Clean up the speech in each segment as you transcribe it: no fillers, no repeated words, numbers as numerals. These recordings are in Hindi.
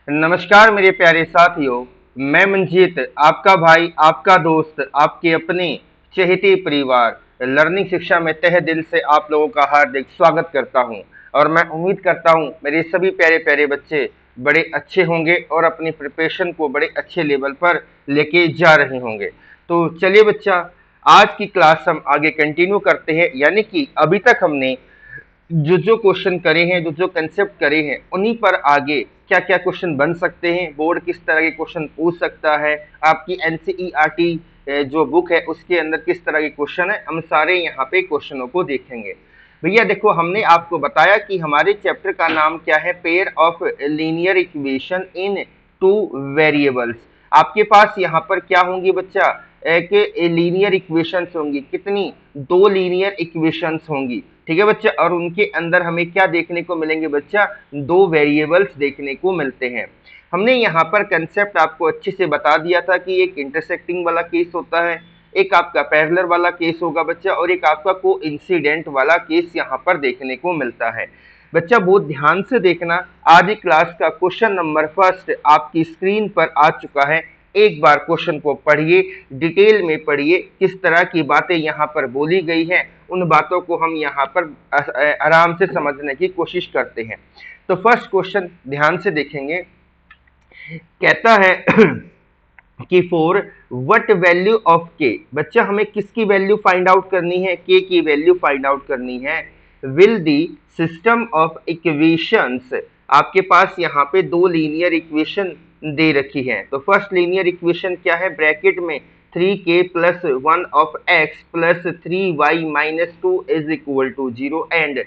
नमस्कार मेरे प्यारे साथियों। मैं मंजीत, आपका भाई, आपका दोस्त, आपके अपने चहेते परिवार लर्निंग शिक्षा में तहे दिल से आप लोगों का हार्दिक स्वागत करता हूं। और मैं उम्मीद करता हूं मेरे सभी प्यारे प्यारे बच्चे बड़े अच्छे होंगे और अपनी प्रिपरेशन को बड़े अच्छे लेवल पर लेके जा रहे होंगे। तो चलिए बच्चा, आज की क्लास हम आगे कंटिन्यू करते हैं। यानी कि अभी तक हमने जो क्वेश्चन करे हैं, जो कंसेप्ट करे हैं, उन्हीं पर आगे क्या क्या क्वेश्चन बन सकते हैं, बोर्ड किस तरह के क्वेश्चन पूछ सकता है, आपकी एनसीईआरटी जो बुक है उसके अंदर किस तरह के क्वेश्चन है, हम सारे यहाँ पे क्वेश्चनों को देखेंगे। भैया देखो, हमने आपको बताया कि हमारे चैप्टर का नाम क्या है, pair of linear equation in two variables. आपके पास यहाँ पर क्या होंगी बच्चा, एक लीनियर इक्वेशंस होंगी। कितनी? दो लीनियर इक्वेशंस होंगी। ठीक है बच्चा, और उनके अंदर हमें क्या देखने को मिलेंगे बच्चा, दो वेरिएबल्स देखने को मिलते हैं। हमने यहाँ पर कंसेप्ट आपको अच्छे से बता दिया था कि एक इंटरसेक्टिंग वाला केस होता है, एक आपका पैरेलल वाला केस होगा बच्चा, और एक आपका को इंसिडेंट वाला केस यहाँ पर देखने को मिलता है। बच्चा बहुत ध्यान से देखना, आज की क्लास का क्वेश्चन नंबर फर्स्ट आपकी स्क्रीन पर आ चुका है। एक बार क्वेश्चन को पढ़िए, डिटेल में पढ़िए, किस तरह की बातें यहाँ पर बोली गई हैं, उन बातों को हम यहाँ पर आराम से समझने की कोशिश करते हैं। तो फर्स्ट क्वेश्चन ध्यान से देखेंगे। कहता है कि फॉर व्हाट वैल्यू ऑफ के, बच्चा हमें किसकी वैल्यू फाइंड आउट करनी है, के की वैल्यू फाइंड आउट करनी है। Will the system of equations, आपके पास यहाँ पे दो लीनियर इक्वेशन दे रखी है। तो फर्स्ट लीनियर इक्वेशन क्या है, ब्रैकेट में 3k plus 1 of x plus 3y minus 2 is equal to 0 and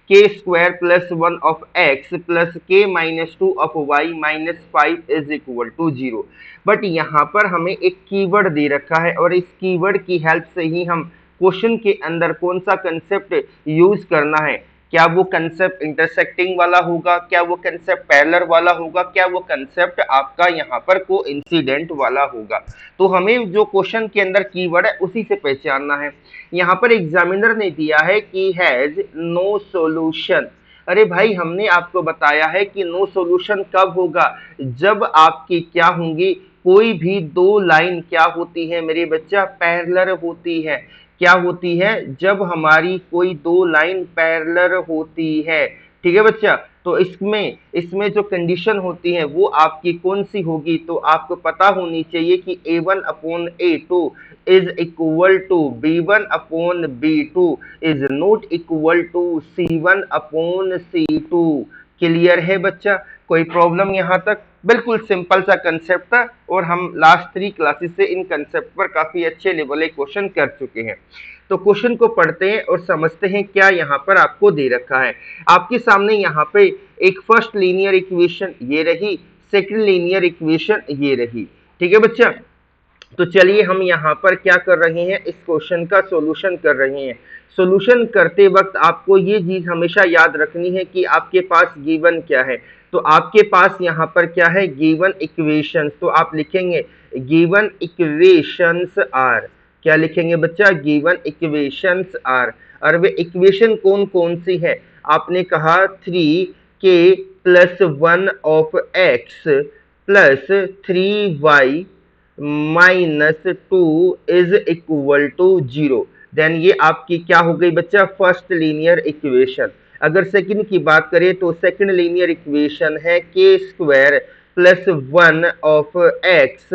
K square plus 1 of x plus K minus 2 of Y minus 5 is equal to 0। But यहाँ पर हमें एक कीवर्ड दे रखा है और इस कीवर्ड की हेल्प से ही हम क्वेश्चन के अंदर कौन सा कंसेप्ट यूज करना है। क्या वो कंसेप्ट इंटरसेक्टिंग वाला होगा, क्या वो कंसेप्ट पैरेलल वाला होगा, क्या वो कंसेप्ट आपका यहाँ पर कोइंसिडेंट वाला होगा। तो हमें जो क्वेश्चन के अंदर कीवर्ड है उसी से पहचानना है। यहाँ पर एग्जामिनर ने दिया है कि हैज नो सॉल्यूशन। अरे भाई, हमने आपको बताया है कि नो सॉल्यूशन कब होगा, जब आपकी क्या होंगी, कोई भी दो लाइन क्या होती है मेरे बच्चा, पैरेलल होती है। क्या होती है? जब हमारी कोई दो लाइन पैरेलल होती है। ठीक है बच्चा, तो इसमें इसमें जो कंडीशन होती है वो आपकी कौन सी होगी, तो आपको पता होनी चाहिए कि a1 upon a2 is equal to b1 upon b2 is not equal to c1 upon c2। Clear है बच्चा? कोई प्रॉब्लम यहाँ तक? बिल्कुल सिंपल सा कंसेप्ट था और हम लास्ट 3 क्लासेस से इन कंसेप्ट पर काफी अच्छे लेवल के क्वेश्चन कर चुके हैं। तो क्वेश्चन को पढ़ते हैं और समझते हैं क्या यहाँ पर आपको दे रखा है। आपके सामने यहाँ पे एक फर्स्ट लीनियर इक्वेशन ये रही, सेकंड लीनियर इक्वेशन ये रही। ठीक है बच्चा, तो चलिए हम यहाँ पर क्या कर रहे हैं, इस क्वेश्चन का सॉल्यूशन कर रहे हैं। सॉल्यूशन करते वक्त आपको ये चीज हमेशा याद रखनी है कि आपके पास गिवन क्या है। तो आपके पास यहाँ पर क्या है, गिवन इक्वेशंस। तो आप लिखेंगे गिवन इक्वेशंस आर। क्या लिखेंगे बच्चा? Given equations are. और वे इक्वेशन कौन कौन सी है? आपने कहा 3k plus 1 of x plus 3y minus 2 is equal to 0। Then ये आपकी क्या हो गई बच्चा, फर्स्ट लीनियर इक्वेशन। अगर सेकंड की बात करें तो सेकंड लीनियर इक्वेशन है k square plus 1 of x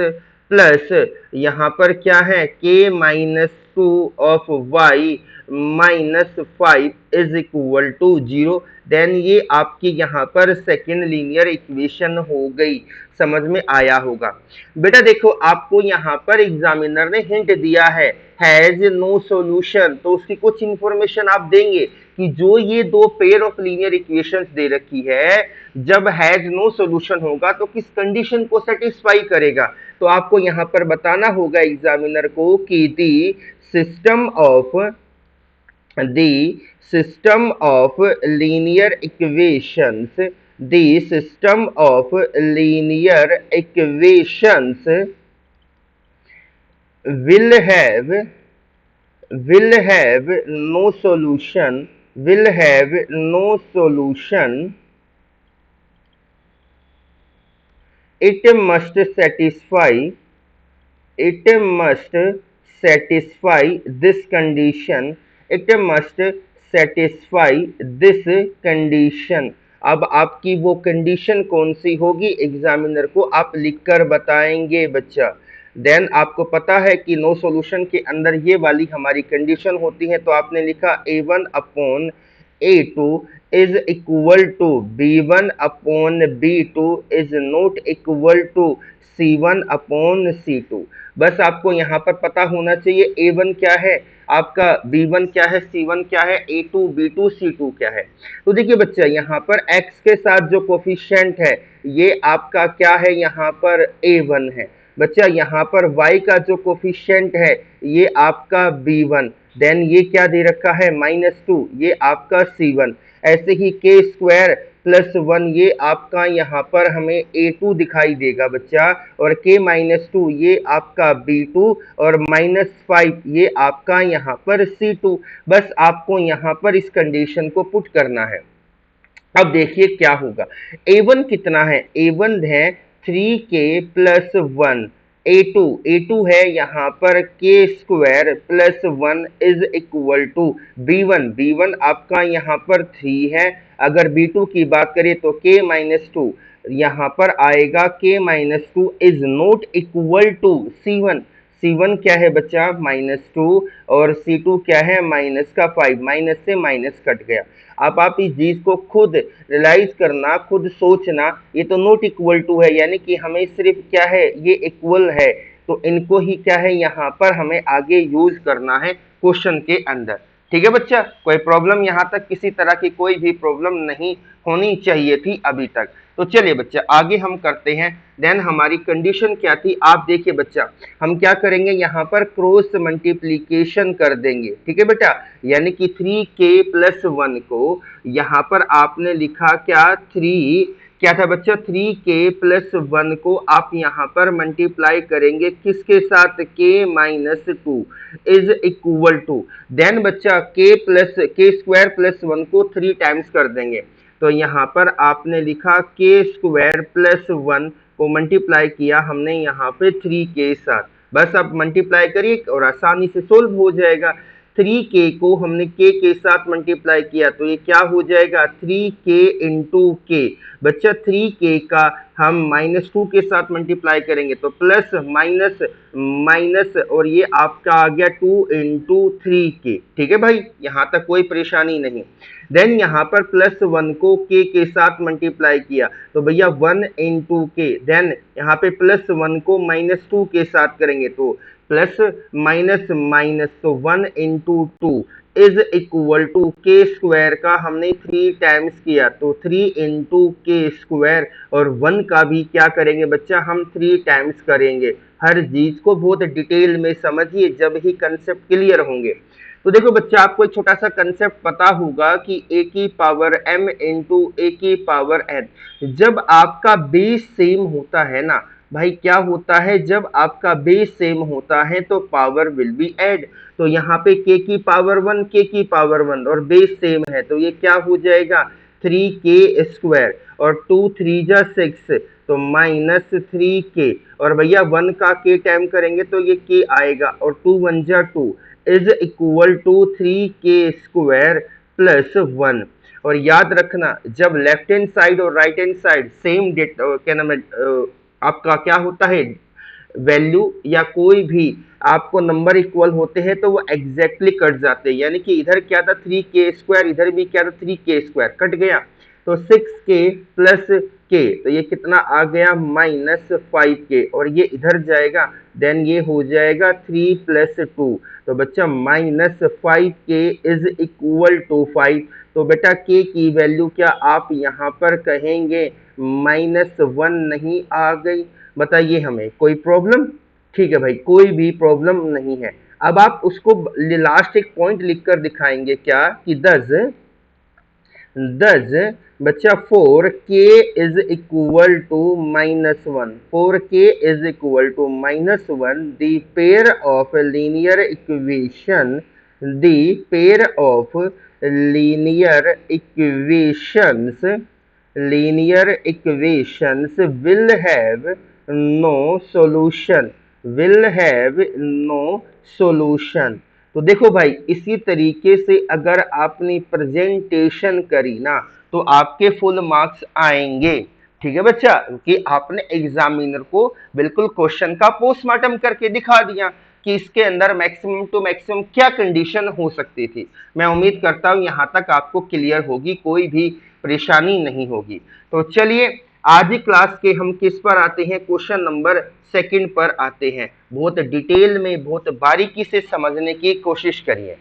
plus यहाँ पर क्या है k minus 2 of Y minus 5 is equal to 0। Then ये आपकी यहाँ पर सेकंड लीनियर इक्वेशन हो गई। समझ में आया होगा बेटा? देखो, आपको यहाँ पर एग्जामिनर ने हिंट दिया है हैज नो सॉल्यूशन, तो उसकी कुछ इंफॉर्मेशन आप देंगे कि जो ये दो पेयर ऑफ लीनियर इक्वेशंस दे रखी है, जब हैज नो सॉल्यूशन होगा तो किस कंडीशन को सेटिस्फाई करेगा। तो आपको यहाँ पर बताना होगा एग्जामिनर को कि दी system of linear equations, the system of linear equations will have no solution, will have no solution it must satisfy it must satisfy this condition it must satisfy this condition। अब आपकी वो कंडीशन कौन सी होगी एग्जामिनर को आप लिखकर बताएंगे बच्चा। देन आपको पता है कि नो सॉल्यूशन के अंदर ये वाली हमारी कंडीशन होती है, तो आपने लिखा A1 upon A2 is equal to B1 upon B2 is not equal to C1 upon C2। बस आपको यहाँ पर पता होना चाहिए A1 क्या है आपका, B1 क्या है, C1 क्या है, A2 B2 C2 क्या है। तो देखिए बच्चा यहाँ पर x के साथ जो कोफिशिएंट है ये आपका क्या है, यहाँ पर A1 है। बच्चा यहाँ पर y का जो कोफिशिएंट है ये आपका B1, देन ये क्या दे रखा है -2, ये आपका C1। ऐसे ही k स्क्वायर प्लस 1 ये आपका यहाँ पर हमें A2 दिखाई देगा बच्चा, और k -2 ये आपका B2 और -5 ये आपका यहाँ पर C2। बस आपको यहाँ पर इस कंडीशन को पुट करना है। अब देखिए क्या होगा, A1 कितना है, A1 है 3k प्लस 1, A2 है यहाँ पर k square plus 1 is equal to B1 आपका यहाँ पर 3 है। अगर B2 की बात करें तो k -2 यहाँ पर आएगा, k -2 is not equal to C1 क्या है बच्चा -2 और C2 क्या है -5, माइनस से माइनस कट गया। अब आप इस चीज को खुद रियलाइज करना, खुद सोचना, ये तो नॉट इक्वल टू है यानी कि हमें सिर्फ क्या है ये इक्वल है, तो इनको ही क्या है यहाँ पर हमें आगे यूज करना है क्वेश्चन के अंदर। ठीक है बच्चा, कोई प्रॉब्लम यहाँ तक किसी तरह की कोई भी प्रॉब्लम नहीं होनी चाहिए थी अभी तक। तो चलिए बच्चा आगे हम करते हैं। देन हमारी कंडीशन क्या थी आप देखिए बच्चा, हम क्या करेंगे यहाँ पर क्रॉस मल्टीप्लीकेशन कर देंगे। ठीक है बेटा, यानी कि 3k प्लस 1 को यहाँ पर आपने लिखा क्या था बच्चा, 3k प्लस 1 को आप यहाँ पर मल्टीप्लाई करेंगे किसके साथ, k -2 is equal to, then बच्चा k स्क्वायर प्लस 1 को 3 टाइम्स कर देंगे। तो यहाँ पर आपने लिखा k स्क्वायर प्लस 1 को मल्टीप्लाई किया हमने यहाँ पे 3 के साथ। बस अब मल्टीप्लाई करिए और आसानी से सोल्व हो जाएगा। 3k को हमने k के साथ मल्टीप्लाई किया तो ये क्या हो जाएगा 3k इंटू k। बच्चा 3k का हम -2 के साथ मल्टीप्लाई करेंगे तो प्लस माइनस माइनस और ये आपका आ गया 2 इंटू 3k। ठीक है भाई, यहाँ तक कोई परेशानी नहीं। देन यहाँ पर प्लस 1 को k के साथ मल्टीप्लाई किया तो भैया 1 इंटू k, देन यहाँ पे प्लस 1 को -2 के साथ करेंगे तो प्लस माइनस माइनस, तो 1 into 2 is equal to k square का हमने 3 टाइम्स किया तो 3 इंटू k स्क्वायर, और 1 का भी क्या करेंगे बच्चा हम 3 टाइम्स करेंगे। हर चीज को बहुत डिटेल में समझिए जब ही कंसेप्ट क्लियर होंगे। तो देखो बच्चा आपको एक छोटा सा कंसेप्ट पता होगा कि a की पावर m इंटू a की पावर n, जब आपका बेस सेम होता है ना भाई, क्या होता है जब आपका बेस सेम होता है तो पावर विल बी ऐड। तो यहाँ पे k की पावर 1 k की पावर 1 और बेस सेम है तो ये क्या हो जाएगा 3k स्क्वायर और 2 3 जा 6 तो -3k, और भैया 1 का k टाइम करेंगे तो ये k आएगा और 2 1 जा 2 is equal to 3k square plus 1। और याद रखना जब लेफ्ट हैंड साइड और राइट हैंड साइड सेम क्या नाम है आपका क्या होता है वैल्यू या कोई भी आपको नंबर इक्वल होते हैं तो वो एग्जैक्टली कट जाते हैं, यानी कि इधर क्या था 3k स्क्वायर, इधर भी क्या था 3k स्क्वायर, कट गया तो 6k प्लस k, तो ये कितना आ गया -5k, और ये इधर जाएगा देन ये हो जाएगा 3 प्लस 2, तो बच्चा -5k इज इक्वल टू 5। तो बेटा k की वैल्यू क्या आप यहाँ पर कहेंगे -1 नहीं आ गई, बताइए हमें कोई प्रॉब्लम। ठीक है भाई, कोई भी प्रॉब्लम नहीं है। अब आप उसको लास्ट एक पॉइंट लिखकर दिखाएंगे क्या कि दस बच्चा 4k is equal to -1, 4k is equal to -1, the pair of linear equation, the pair of linear equations linear equations will have no solution। तो देखो भाई, इसी तरीके से अगर आपने प्रेजेंटेशन करी ना तो आपके फुल मार्क्स आएंगे। ठीक है बच्चा, कि आपने एग्जामिनर को बिल्कुल क्वेश्चन का पोस्टमार्टम करके दिखा दिया कि इसके अंदर मैक्सिमम टू मैक्सिमम क्या कंडीशन हो सकती थी। मैं उम्मीद करता हूं यहां तक आपको क्लियर होगी, कोई भी परेशानी नहीं होगी। तो चलिए आज की क्लास के हम किस पर आते हैं, क्वेश्चन नंबर सेकंड पर आते हैं। बहुत डिटेल में, बहुत बारीकी से समझने की कोशिश करिए।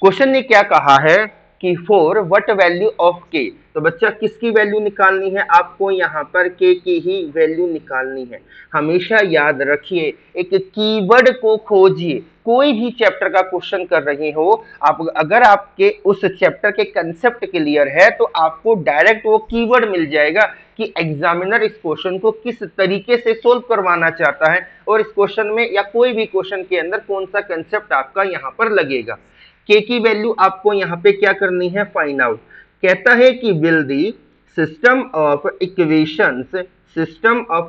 क्वेश्चन ने क्या कहा है कि फॉर व्हाट वैल्यू ऑफ के। तो बच्चा किसकी वैल्यू निकालनी है, आपको यहाँ पर के की ही वैल्यू निकालनी है। हमेशा याद रखिए, एक कीवर्ड को खोजिए। कोई भी चैप्टर का क्वेश्चन कर रहे हो आप, अगर आपके उस चैप्टर के कंसेप्ट क्लियर है तो आपको डायरेक्ट वो कीवर्ड मिल जाएगा कि एग्जामिनर इस क्वेश्चन को किस तरीके से सोल्व करवाना चाहता है और इस क्वेश्चन में या कोई भी क्वेश्चन के अंदर कौन सा कंसेप्ट आपका यहाँ पर लगेगा। के की वैल्यू आपको यहाँ पे क्या करनी है, फाइंड आउट। कहता है कि will the system of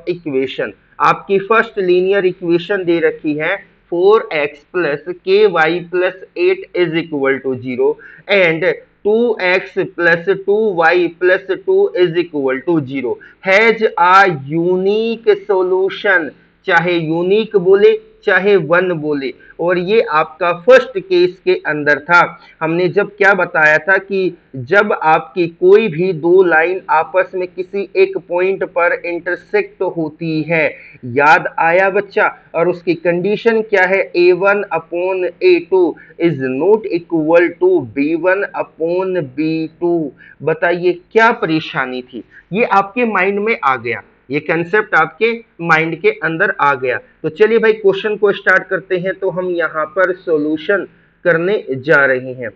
equation आपकी फर्स्ट लीनियर इक्वेशन दे रखी है 4x plus k y plus 8 is equal to 0 and 2x plus 2y plus 2 is equal to 0 has a unique solution. चाहे यूनिक बोले चाहे वन बोले, और ये आपका फर्स्ट केस के अंदर था। हमने जब क्या बताया था कि जब आपकी कोई भी दो लाइन आपस में किसी एक पॉइंट पर इंटरसेक्ट होती है, याद आया बच्चा, और उसकी कंडीशन क्या है, a1 upon a2 is not equal to b1 upon b2। बताइए क्या परेशानी थी, ये आपके माइंड में आ गया, ये कंसेप्ट आपके माइंड के अंदर आ गया। तो चलिए भाई क्वेश्चन को स्टार्ट करते हैं। तो हम यहाँ पर सॉल्यूशन करने जा रहे हैं।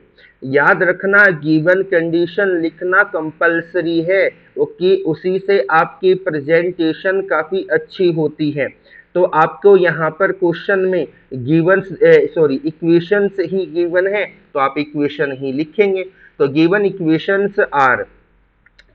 याद रखना, गिवन कंडीशन लिखना कंपलसरी है, कि उसी से आपकी प्रेजेंटेशन काफी अच्छी होती है। तो आपको यहाँ पर क्वेश्चन में गिवन इक्वेशंस ही गिवन है, तो आप इक्वेशन ही लिखेंगे। तो गिवन इक्वेशंस आर,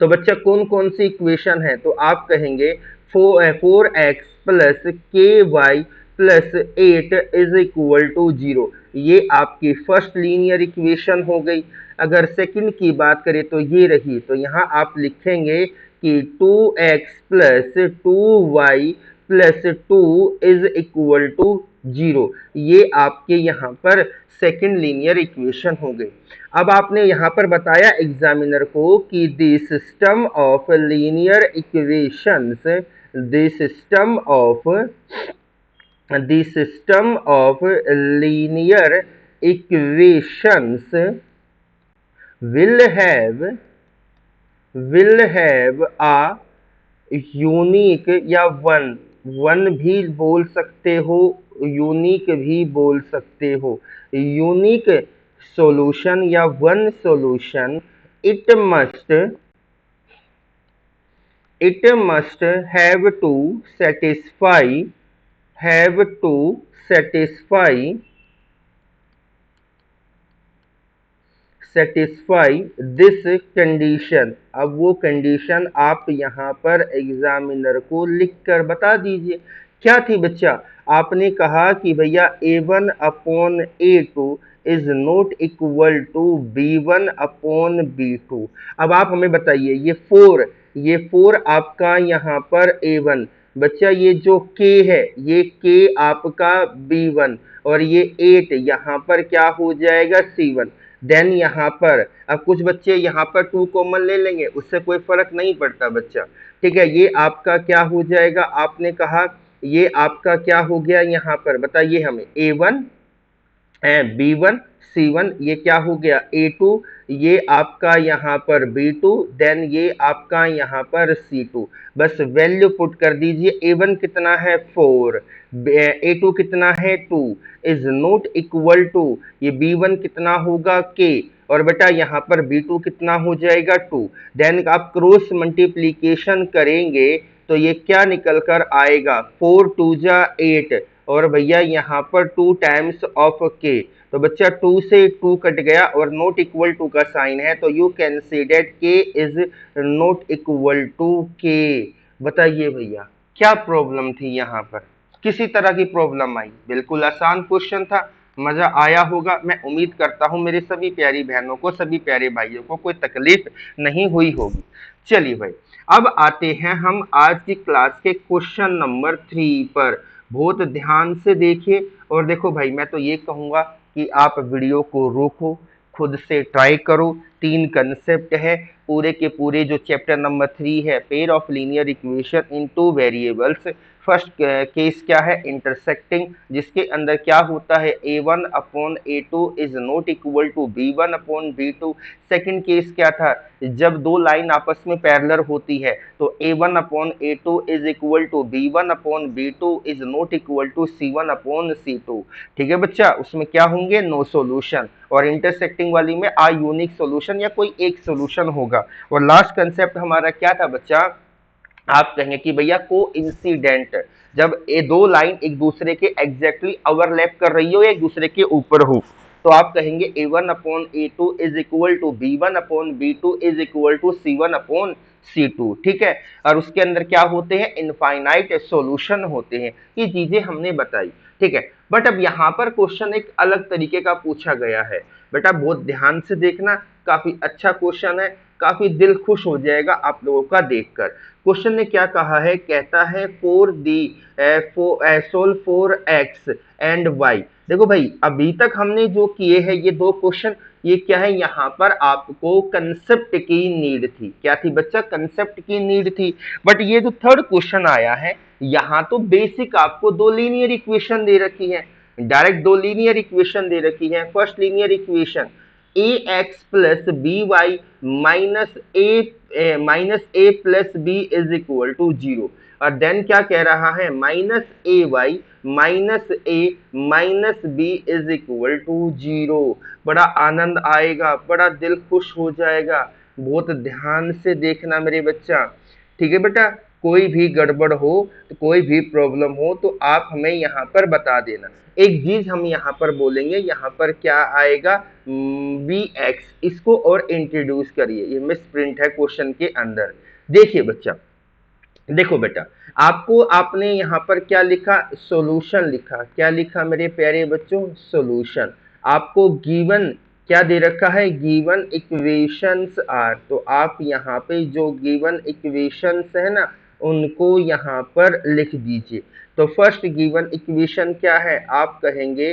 तो बच्चा कौन कौन सी इक्वेशन है, तो आप कहेंगे 4x plus k y plus 8 is equal to 0। ये आपकी फर्स्ट लीनियर इक्वेशन हो गई। अगर सेकंड की बात करें तो ये रही, तो यहाँ आप लिखेंगे कि 2x plus 2y plus 2 is equal to 0। ये आपके यहाँ पर सेकंड लीनियर इक्वेशन हो गई। अब आपने यहाँ पर बताया एग्जामिनर को कि the system of linear equations, the system of linear equations will have a unique, या वन भी बोल सकते हो, यूनिक भी बोल सकते हो, यूनिक सॉल्यूशन या one solution. It must have to satisfy this condition. अब वो कंडीशन आप यहाँ पर एग्जामिनर को लिखकर बता दीजिए। क्या थी बच्चा, आपने कहा कि भैया a1 upon a2 is not equal to b1 upon b2। अब आप हमें बताइए, ये 4 आपका यहाँ पर a1, बच्चा ये जो k है ये k आपका b1, और ये 8 यहाँ पर क्या हो जाएगा c1। देन यहाँ पर अब कुछ बच्चे यहाँ पर 2 कॉमन ले लेंगे, उससे कोई फर्क नहीं पड़ता बच्चा। ठीक है, ये आपका क्या हो जाएगा, आपने कहा ये आपका क्या हो गया, यहाँ पर बताइए हमें a1 b1 c1, ये क्या हो गया a2, ये आपका यहाँ पर b2, देन ये आपका यहाँ पर c2। बस वैल्यू पुट कर दीजिए। a1 कितना है 4, a2 कितना है 2 इज नॉट इक्वल टू, ये b1 कितना होगा k, और बेटा यहाँ पर b2 कितना हो जाएगा 2। देन आप क्रॉस मल्टीप्लीकेशन करेंगे तो ये क्या निकल कर आएगा, 4 2 जा 8, और भैया यहाँ पर 2 टाइम्स ऑफ k, तो बच्चा 2 से 2 कट गया और नॉट इक्वल टू का साइन है, तो यू कैन सी दैट के इज नॉट इक्वल टू के। बताइए भैया क्या प्रॉब्लम थी यहाँ पर, किसी तरह की प्रॉब्लम आई? बिल्कुल आसान क्वेश्चन था, मजा आया होगा। मैं उम्मीद करता हूँ मेरी सभी प्यारी बहनों को, सभी प्यारे भाइयों को कोई तकलीफ नहीं हुई होगी। चलिए भाई, अब आते हैं हम आज की क्लास के क्वेश्चन नंबर 3 पर। बहुत ध्यान से देखिए और देखो भाई, मैं तो ये कहूंगा कि आप वीडियो को रोको, खुद से ट्राई करो। 3 कंसेप्ट है पूरे के पूरे, जो चैप्टर नंबर 3 है, pair of linear equation in 2 variables. First case क्या है? इंटरसेक्टिंग, जिसके अंदर क्या होता है, a1 upon a2 is not equal to b1 upon b2। Second case क्या था? जब दो लाइन आपस में पैरेलल होती है तो a1 upon a2 is equal to b1 upon b2 is not equal to c1 upon c2। ठीक है बच्चा, उसमें क्या होंगे? No solution. और इंटरसेक्टिंग वाली में आ यूनिक सॉल्यूशन या कोई एक सॉल्यूशन होगा। और लास्ट कंसेप्ट हमारा क्या था बच्चा? आप कहेंगे कि भैया को इंसिडेंट, जब ये दो लाइन एक दूसरे के एग्जैक्टली ओवरलैप कर रही हो या एक दूसरे के ऊपर हो, तो आप कहेंगे a1 upon a2 is equal to b1 upon b2 is equal to c1 upon c2। ठीक है, और उसके अंदर क्या होते हैं? इनफाइनाइट सॉल्यूशन होते हैं। ये चीजें हमने बताई। ठीक है, बट अब यहाँ पर क्वेश्चन एक अलग तरीके का पूछा गया है। बेटा बहुत ध्यान से देखना, काफी अच्छा क्वेश्चन है, काफी दिल खुश हो जाएगा आप लोगों का देखकर। क्वेश्चन ने क्या कहा है? कहता है for the solve for x and y. देखो भाई, अभी तक हमने जो किए हैं ये 2 क्वेश्चन, ये क्या है? यहाँ पर आपको कंसेप्ट की नीड थी। क्या थी बच्चा? कंसेप्ट की नीड थी। बट ये जो थर्ड क्वेश्चन आया है, यहाँ तो बेसिक आपको 2 लीनियर इक्वेशन दे रखी है, डायरेक्ट 2 लीनियर इक्वेशन दे रखी है। First linear equation ax plus B y minus a plus b is equal to 0। और देन क्या कह रहा है? Minus a y minus a minus b is equal to 0। बड़ा आनंद आएगा, बड़ा दिल खुश हो जाएगा। बहुत ध्यान से देखना मेरे बच्चा। ठीक है बेटा, कोई भी गड़बड़ हो तो कोई भी प्रॉब्लम हो तो आप हमें यहाँ पर बता देना। एक चीज हम यहाँ पर बोलेंगे, यहाँ पर क्या आएगा? वी एक्स, इसको और इंट्रोड्यूस करिए। ये मिस प्रिंट है क्वेश्चन के अंदर। देखिए बच्चा, देखो बेटा, आपको आपने यहाँ पर क्या लिखा? सॉल्यूशन लिखा। क्या लिखा मेरे प्यारे बच्चों? सॉल्यूशन। आपको गिवन क्या दे रखा है? Given equations are. तो आप यहाँ पे जो गिवन इक्वेशंस है ना, उनको यहाँ पर लिख दीजिए। तो फर्स्ट गिवन इक्वेशन क्या है? आप कहेंगे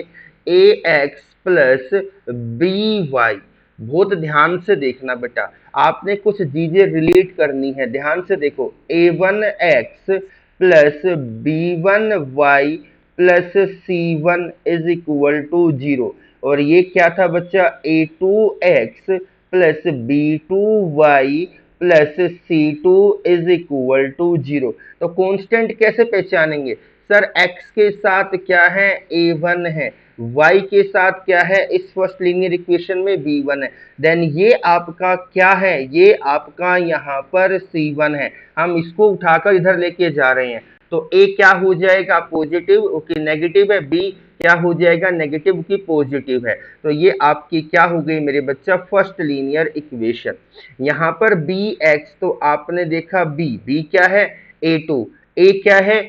ए एक्स प्लस बी वाई। बहुत ध्यान से देखना बेटा, आपने कुछ चीजें रिलेट करनी है। ध्यान से देखो, a1x plus b1y plus c1 is equal to 0। और ये क्या था बच्चा? a2x plus b2y plus c2 is equal to 0। तो कांस्टेंट कैसे पहचानेंगे? सर x के साथ क्या है? a1 है, y के साथ क्या है? इस फर्स्ट लीनियर इक्वेशन में b1 है। देन ये आपका क्या है? ये आपका यहाँ पर c1 है। हम इसको उठाकर इधर लेके जा रहे हैं, तो a क्या हो जाएगा? पॉजिटिव की नेगेटिव है, b क्या हो जाएगा? नेगेटिव की पॉजिटिव है। तो ये आपकी क्या हो गई मेरे बच्चा? First linear equation. यहाँ पर bx, तो आपने देखा b क्या है? a2, a क्या है?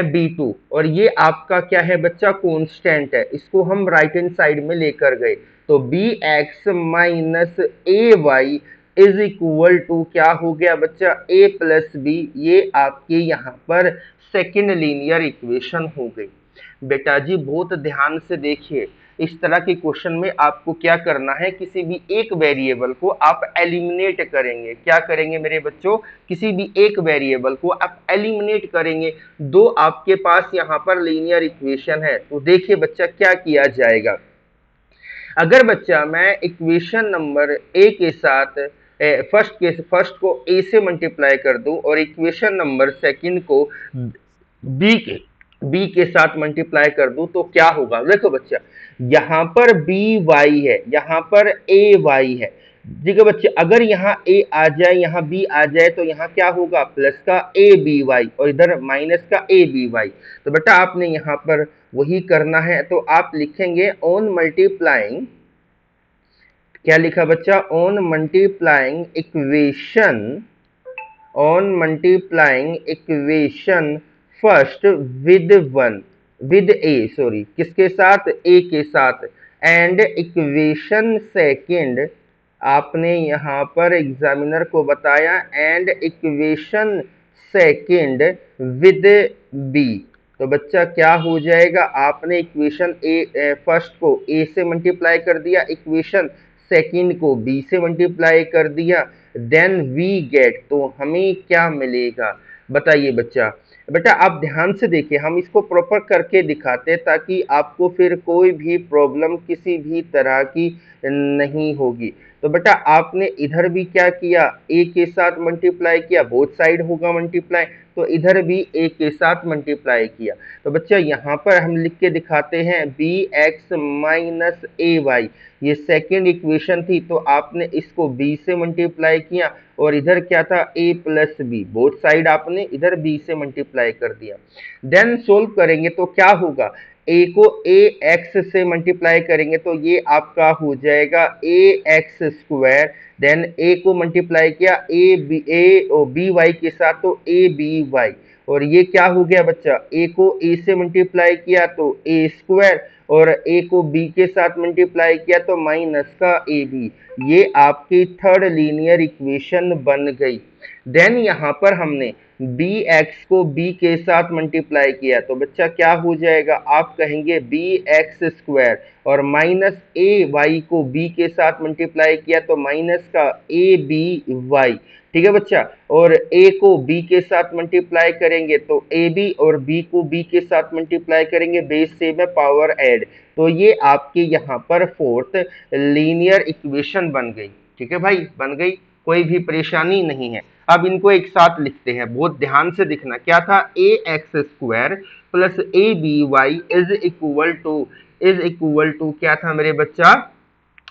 b2। और ये आपका क्या है बच्चा? कांस्टेंट है। इसको हम राइट हैंड साइड में लेकर गए, तो bx minus a y is equal to क्या हो गया बच्चा? a plus b. ये आपकी यहाँ पर सेकेंड लीनियर इक्वेशन हो गई। बेटा जी बहुत ध्यान से देखिए, इस तरह के क्वेश्चन में आपको क्या करना है? किसी भी एक वेरिएबल को आप एलिमिनेट करेंगे। क्या करेंगे मेरे बच्चों? किसी भी एक वेरिएबल को आप एलिमिनेट करेंगे। 2 आपके पास यहाँ पर लीनियर इक्वेशन है, तो देखिए बच्चा क्या किया जाएगा। अगर बच्चा मैं इक्वेशन नंबर ए के साथ फर्स्ट को ए से मल्टीप्लाई कर दूं और इक्वेशन नंबर सेकंड को बी के साथ मल्टीप्लाई कर दूं, तो क्या होगा? देखो बच्चा, यहाँ पर बी वाई है, यहाँ पर ए वाई है। ठीक है बच्चे, अगर यहाँ a आ जाए यहाँ b आ जाए तो यहाँ क्या होगा, प्लस का a b y और इधर माइनस का a b y। तो बेटा आपने यहाँ पर वही करना है, तो आप लिखेंगे ऑन मल्टीप्लाइंग, क्या लिखा बच्चा, on multiplying equation, on multiplying equation first with one, with A, sorry किसके साथ, ए के साथ, एंड इक्वेशन सेकंड, आपने यहाँ पर एग्जामिनर को बताया, and equation second with b. तो बच्चा क्या हो जाएगा, आपने इक्वेशन ए फर्स्ट को ए से मल्टीप्लाई कर दिया, इक्वेशन सेकंड को बी से मल्टीप्लाई कर दिया, देन वी गेट, तो हमें क्या मिलेगा बताइए बच्चा। बेटा आप ध्यान से देखिए, हम इसको प्रॉपर करके दिखाते हैं ताकि आपको फिर कोई भी प्रॉब्लम किसी भी तरह की नहीं होगी। तो बेटा आपने इधर भी क्या किया, ए के साथ मल्टीप्लाई किया, बोथ साइड होगा मल्टीप्लाई, तो इधर भी ए के साथ मल्टीप्लाई किया। तो बच्चा यहाँ पर हम लिख के दिखाते हैं B x minus a Y, ये सेकेंड इक्वेशन थी, तो आपने इसको b से मल्टीप्लाई किया और इधर क्या था a plus b, both side आपने इधर b से मल्टीप्लाई कर दिया। देन सोल्व करेंगे तो क्या होगा, a को ax से मल्टीप्लाई करेंगे तो ये आपका हो जाएगा ax स्क्वायर, देन a को मल्टीप्लाई किया बी वाई के साथ तो a बी वाई, और ये क्या हो गया बच्चा, a को a से मल्टीप्लाई किया तो a स्क्वायर, और a को b के साथ मल्टीप्लाई किया तो माइनस का ab, ये आपकी थर्ड लीनियर इक्वेशन बन गई। देन यहाँ पर हमने bx को b के साथ मल्टीप्लाई किया, तो बच्चा क्या हो जाएगा, आप कहेंगे bx स्क्वायर, और माइनस ay को b के साथ मल्टीप्लाई किया तो माइनस का aby, ठीक है बच्चा, और a को b के साथ मल्टीप्लाई करेंगे तो ab, और b को b के साथ मल्टीप्लाई करेंगे, बेस सेम है पावर ऐड, तो ये आपके यहाँ पर फोर्थ लीनियर इक्वेशन बन गई। ठीक है भाई, बन गई, कोई भी परेशानी नहीं है। अब इनको एक साथ लिखते हैं, बहुत ध्यान से दिखना, क्या था, A X square plus A B Y is equal to क्या था मेरे बच्चा,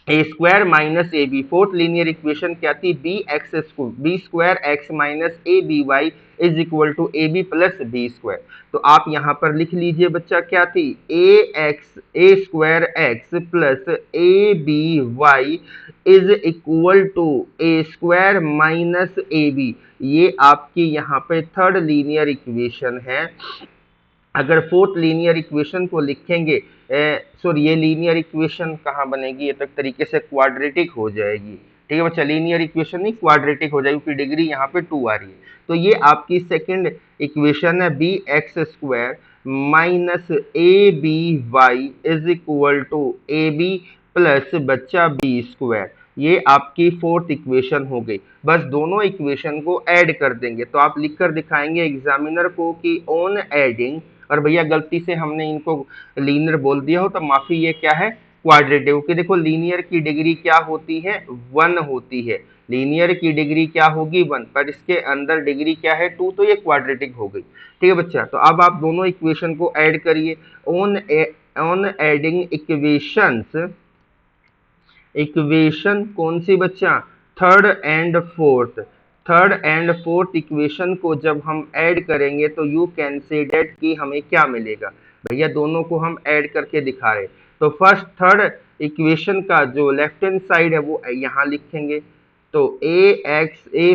ए स्क्वायर माइनस ए बी। फोर्थ लीनियर इक्वेशन क्या थी, B square x minus A B Y is equal to A B plus B square. तो आप यहाँ पर लिख लीजिए बच्चा, क्या थी, A square X plus A B Y is equal to A square minus A B, ये आपकी यहाँ पे थर्ड लीनियर इक्वेशन है। अगर फोर्थ लीनियर इक्वेशन को लिखेंगे, सॉरी ये लीनियर इक्वेशन कहाँ बनेगी, ये तक तरीके से क्वाड्रेटिक हो जाएगी। ठीक है बच्चा, लीनियर इक्वेशन नहीं क्वाड्रेटिक हो जाएगी क्योंकि डिग्री यहाँ पे 2 आ रही है। तो ये आपकी सेकंड इक्वेशन है, b x square minus A B Y is equal to A B plus बच्चा बी स्क्वायर, ये आपकी फोर्थ इक्वेशन हो गई। बस दोनों इक्वेशन को ऐड कर देंगे, तो आप लिख कर दिखाएंगे एग्जामिनर को कि ऑन एडिंग, और भैया गलती से हमने इनको लीनियर बोल दिया हो तो माफी, ये क्या है, क्वाड्रेटिव। कि देखो लीनियर की डिग्री क्या होती है, 1 होती है, लीनियर की डिग्री क्या होगी 1, पर इसके अंदर डिग्री क्या है 2, तो ये क्वाड्रेटिक हो गई। ठीक है बच्चा, तो अब आप दोनों इक्वेशन को ऐड करिए, ऑन एडिंग इक्वेशंस, इक्वेशन कौन सी बच्चा, थर्ड एंड फोर्थ इक्वेशन को जब हम ऐड करेंगे तो यू कैन से डेट कि हमें क्या मिलेगा, भैया दोनों को हम ऐड करके दिखा रहे। तो फर्स्ट थर्ड इक्वेशन का जो लेफ्ट हैंड साइड है वो यहाँ लिखेंगे, तो ए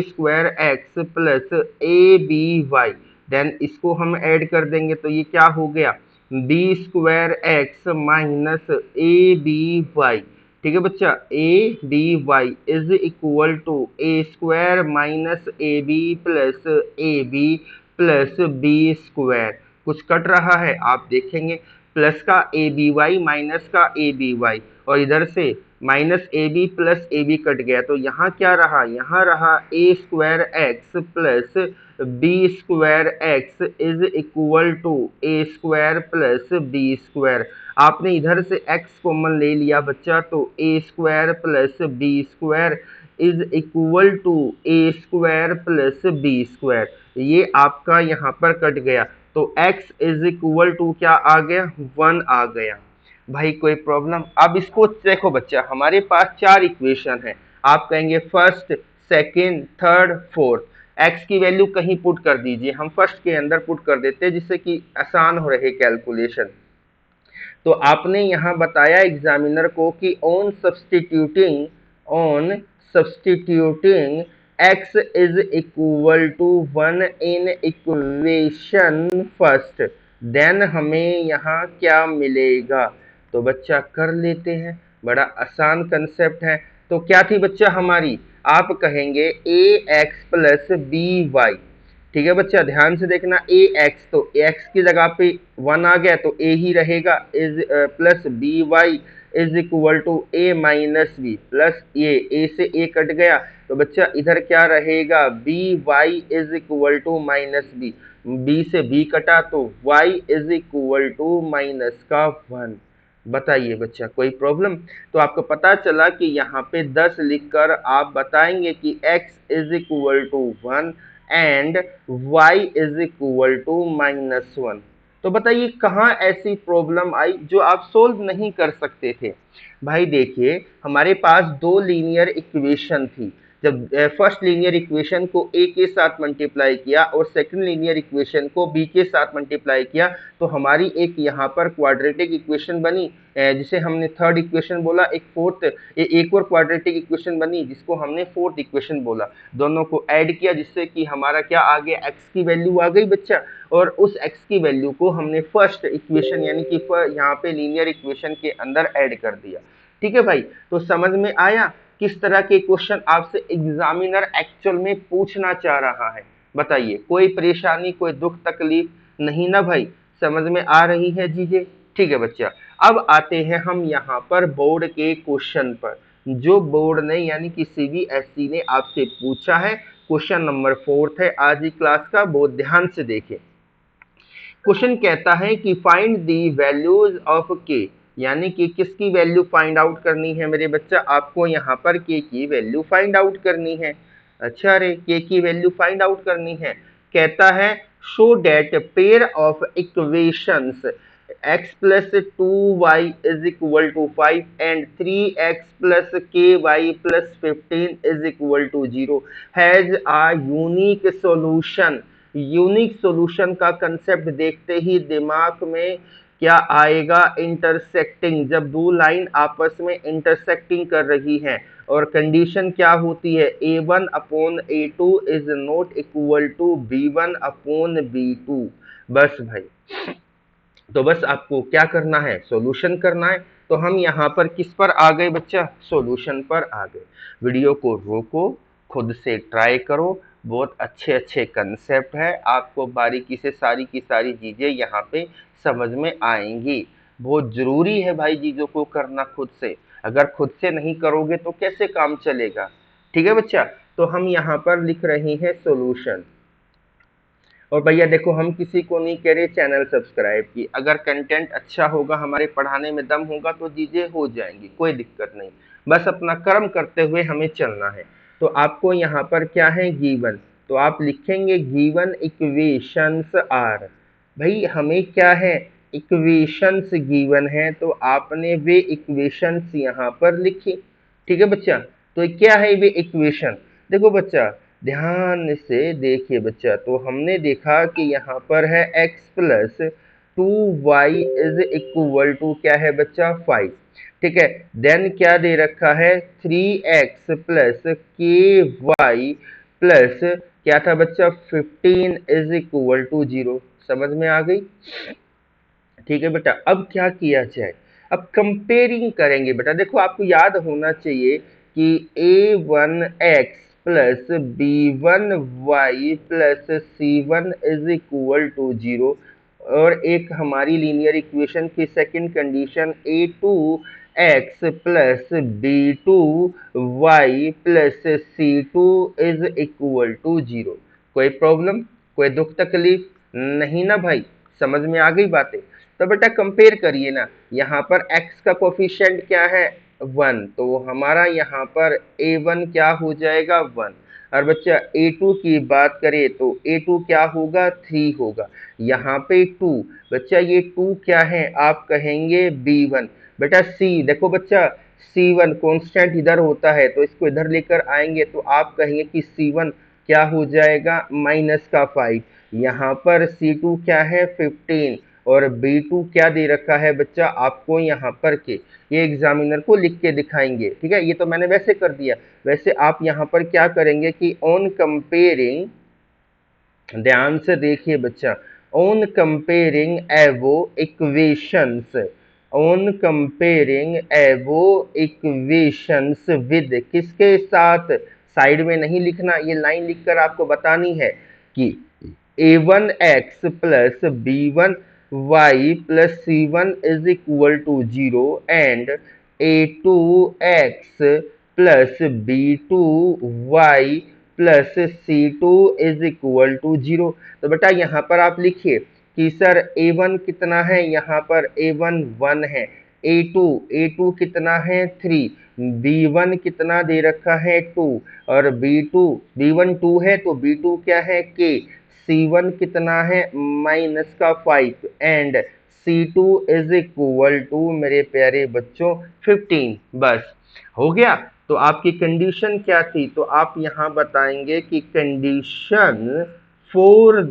square X plus A B Y, then इसको हम ऐड कर देंगे तो ये क्या हो गया, b square x minus A B y. ठीक है बच्चा, a B Y is equal to A square minus A B plus B square. कुछ कट रहा है आप देखेंगे, प्लस का ए बी वाई माइनस का ए बी वाई, और इधर से minus A B plus A B cut गया, तो यहाँ क्या रहा, यहाँ रहा ए square X plus B square X is equal to A square plus B square. आपने इधर से x कॉमन ले लिया बच्चा, तो ए square plus B square is equal to A square plus B square, ये आपका यहाँ पर कट गया, तो x इज इक्वल टू क्या आ गया, 1 आ गया। भाई कोई प्रॉब्लम, अब इसको देखो बच्चा, हमारे पास 4 इक्वेशन है, आप कहेंगे first, second, third, fourth. X की वैल्यू कहीं पुट कर दीजिए, हम फर्स्ट के अंदर पुट कर देते हैं जिससे कि आसान हो रहे कैलकुलेशन। तो आपने यहाँ बताया एग्जामिनर को कि on substituting x is equal to 1 in equation first, then हमें यहाँ क्या मिलेगा। तो बच्चा कर लेते हैं, बड़ा आसान कंसेप्ट है। तो क्या थी बच्चा हमारी, आप कहेंगे ए एक्स प्लस बी वाई। ठीक है बच्चा, ध्यान से देखना, ए एक्स, तो एक्स की जगह पे 1 आ गया तो ए ही रहेगा, is plus B Y is equal to A minus B plus A से ए कट गया तो बच्चा इधर क्या रहेगा, B Y is equal to minus B से बी कटा तो Y is equal to minus का 1। बताइए बच्चा कोई प्रॉब्लम। तो आपको पता चला कि यहाँ पे 10 लिखकर आप बताएंगे कि x is equal to 1 and y is equal to -1। तो बताइए कहाँ ऐसी प्रॉब्लम आई जो आप सोल्व नहीं कर सकते थे। भाई देखिए, हमारे पास दो लीनियर इक्वेशन थी। जब फर्स्ट लीनियर इक्वेशन को a के साथ मल्टीप्लाई किया और सेकंड लीनियर इक्वेशन को b के साथ मल्टीप्लाई किया तो हमारी एक यहाँ पर क्वाड्रेटिक इक्वेशन बनी, जिसे हमने थर्ड इक्वेशन बोला। एक और क्वाड्रेटिक इक्वेशन बनी जिसको हमने फोर्थ इक्वेशन बोला। दोनों को ऐड किया जिससे कि हमारा क्या आ गया, x की वैल्यू आ गई बच्चा, और उस x की वैल्यू को हमने फर्स्ट इक्वेशन यानी कि यहाँ पे लीनियर इक्वेशन के अंदर ऐड कर दिया। ठीक है भाई, तो समझ में आया किस तरह के क्वेश्चन आपसे एग्जामिनर एक्चुअल में पूछना चाह रहा है। बताइए कोई परेशानी, कोई दुख तकलीफ नहीं ना भाई, समझ में आ रही है चीजें। ठीक है बच्चा, अब आते हैं हम यहाँ पर बोर्ड के क्वेश्चन पर, जो बोर्ड ने यानी कि सीबीएसई ने आपसे पूछा है। क्वेश्चन नंबर 4 है आज की क्लास का, बहुत ध्यान से देखें। क्वेश्चन कहता है कि फाइंड दी वैल्यूज ऑफ के, यानी कि किसकी वैल्यू फाइंड आउट करनी है मेरे बच्चा, आपको यहाँ पर के की वैल्यू फाइंड आउट करनी है। अच्छा रे, के की वैल्यू फाइंड आउट करनी है। कहता है show that pair of equations x plus 2y is equal to 5 and 3x plus ky plus 15 is equal to 0 has a unique solution. Unique solution का कंसेप्ट देखते ही दिमाग में क्या आएगा, इंटरसेक्टिंग। जब दो लाइन आपस में इंटरसेक्टिंग कर रही हैं और कंडीशन क्या होती है, a1 upon a2 is not equal to b1 upon b2। बस भाई, तो बस आपको क्या करना है, सॉल्यूशन करना है। तो हम यहाँ पर किस पर आ गए बच्चा, सॉल्यूशन पर आ गए। वीडियो को रोको, खुद से ट्राई करो, बहुत अच्छे अच्छे कंसेप्ट है, आपको बारीकी से सारी की सारी चीजें यहाँ पे समझ में आएंगी। बहुत जरूरी है भाई चीजों को करना खुद से, अगर खुद से नहीं करोगे तो कैसे काम चलेगा। ठीक है बच्चा, तो हम यहाँ पर लिख रहे हैं सॉल्यूशन। और भैया देखो, हम किसी को नहीं कह रहे चैनल सब्सक्राइब की, अगर कंटेंट अच्छा होगा, हमारे पढ़ाने में दम होगा तो चीजें हो जाएंगी, कोई दिक्कत नहीं। बस अपना कर्म करते हुए हमें चलना है। तो आपको यहाँ पर क्या है, गिवन, तो आप लिखेंगे गिवन इक्वेशंस आर। भाई हमें क्या है, इक्वेशंस गिवन है, तो आपने वे इक्वेशंस यहाँ पर लिखी। ठीक है बच्चा, तो क्या है वे इक्वेशन, देखो बच्चा ध्यान से देखिए बच्चा। तो हमने देखा कि यहाँ पर है x plus 2y is equal to क्या है बच्चा, 5। ठीक है, देन क्या दे रखा है, 3x प्लस ky प्लस क्या था बच्चा, 15 इज इक्वल टू 0। समझ में आ गई। ठीक है बेटा, अब क्या किया जाए, अब कंपेयरिंग करेंगे बेटा। देखो आपको याद होना चाहिए कि a1x plus b1y plus c1 is equal to 0, और एक हमारी लीनियर इक्वेशन की second condition a2x plus b2y plus c2 is equal to 0। कोई प्रॉब्लम, कोई दुख तकलीफ नहीं ना भाई, समझ में आ गई बातें। तो बेटा कंपेयर करिए ना, यहाँ पर x का कोफिशिएंट क्या है, 1, तो हमारा यहाँ पर a1 क्या हो जाएगा, 1। और बच्चा a2 की बात करें तो a2 क्या होगा, 3 होगा। यहाँ पे 2, बच्चा ये 2 क्या है, आप कहेंगे b1। बेटा c, देखो बच्चा C1 कांस्टेंट इधर होता है तो इसको इधर लेकर आएंगे तो आप कहेंगे कि C1 क्या हो जाएगा -5। यहाँ पर C2 क्या है 15 और B2 क्या दे रखा है बच्चा आपको यहाँ पर के ये एग्जामिनर को लिख के दिखाएंगे। ठीक है, ये तो मैंने वैसे कर दिया। वैसे आप यहाँ पर क्या करेंगे कि ऑन कंपेयरिंग, ध्यान से देखिए बच्चा, ऑन कंपेयरिंग एवो इक्वेशंस, ऑन कंपेयरिंग एवो इक्वेशंस विद किसके साथ, साइड में नहीं लिखना, ये लाइन लिखकर आपको बतानी है कि a1x plus b1y plus c1 is equal to 0 and a2x plus b2y plus C2 is equal to 0। तो बेटा यहाँ पर आप लिखिए कि सर A1 कितना है, यहाँ पर A1 1 है, A2 कितना है 3, B1 कितना दे रखा है 2 और B1 2 है तो B2 क्या है K, C1 कितना है -5 and C2 is equal to मेरे प्यारे बच्चों 15। बस हो गया। तो आपकी कंडीशन क्या थी, तो आप यहां बताएंगे कि condition for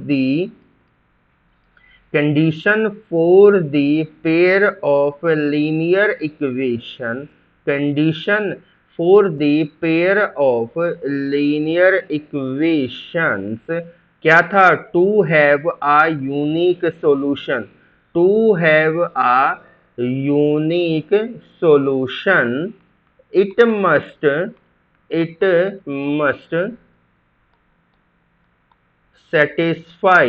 the pair of linear equation, condition for the pair of linear equations क्या था, to have a unique solution, to have a unique solution it must satisfy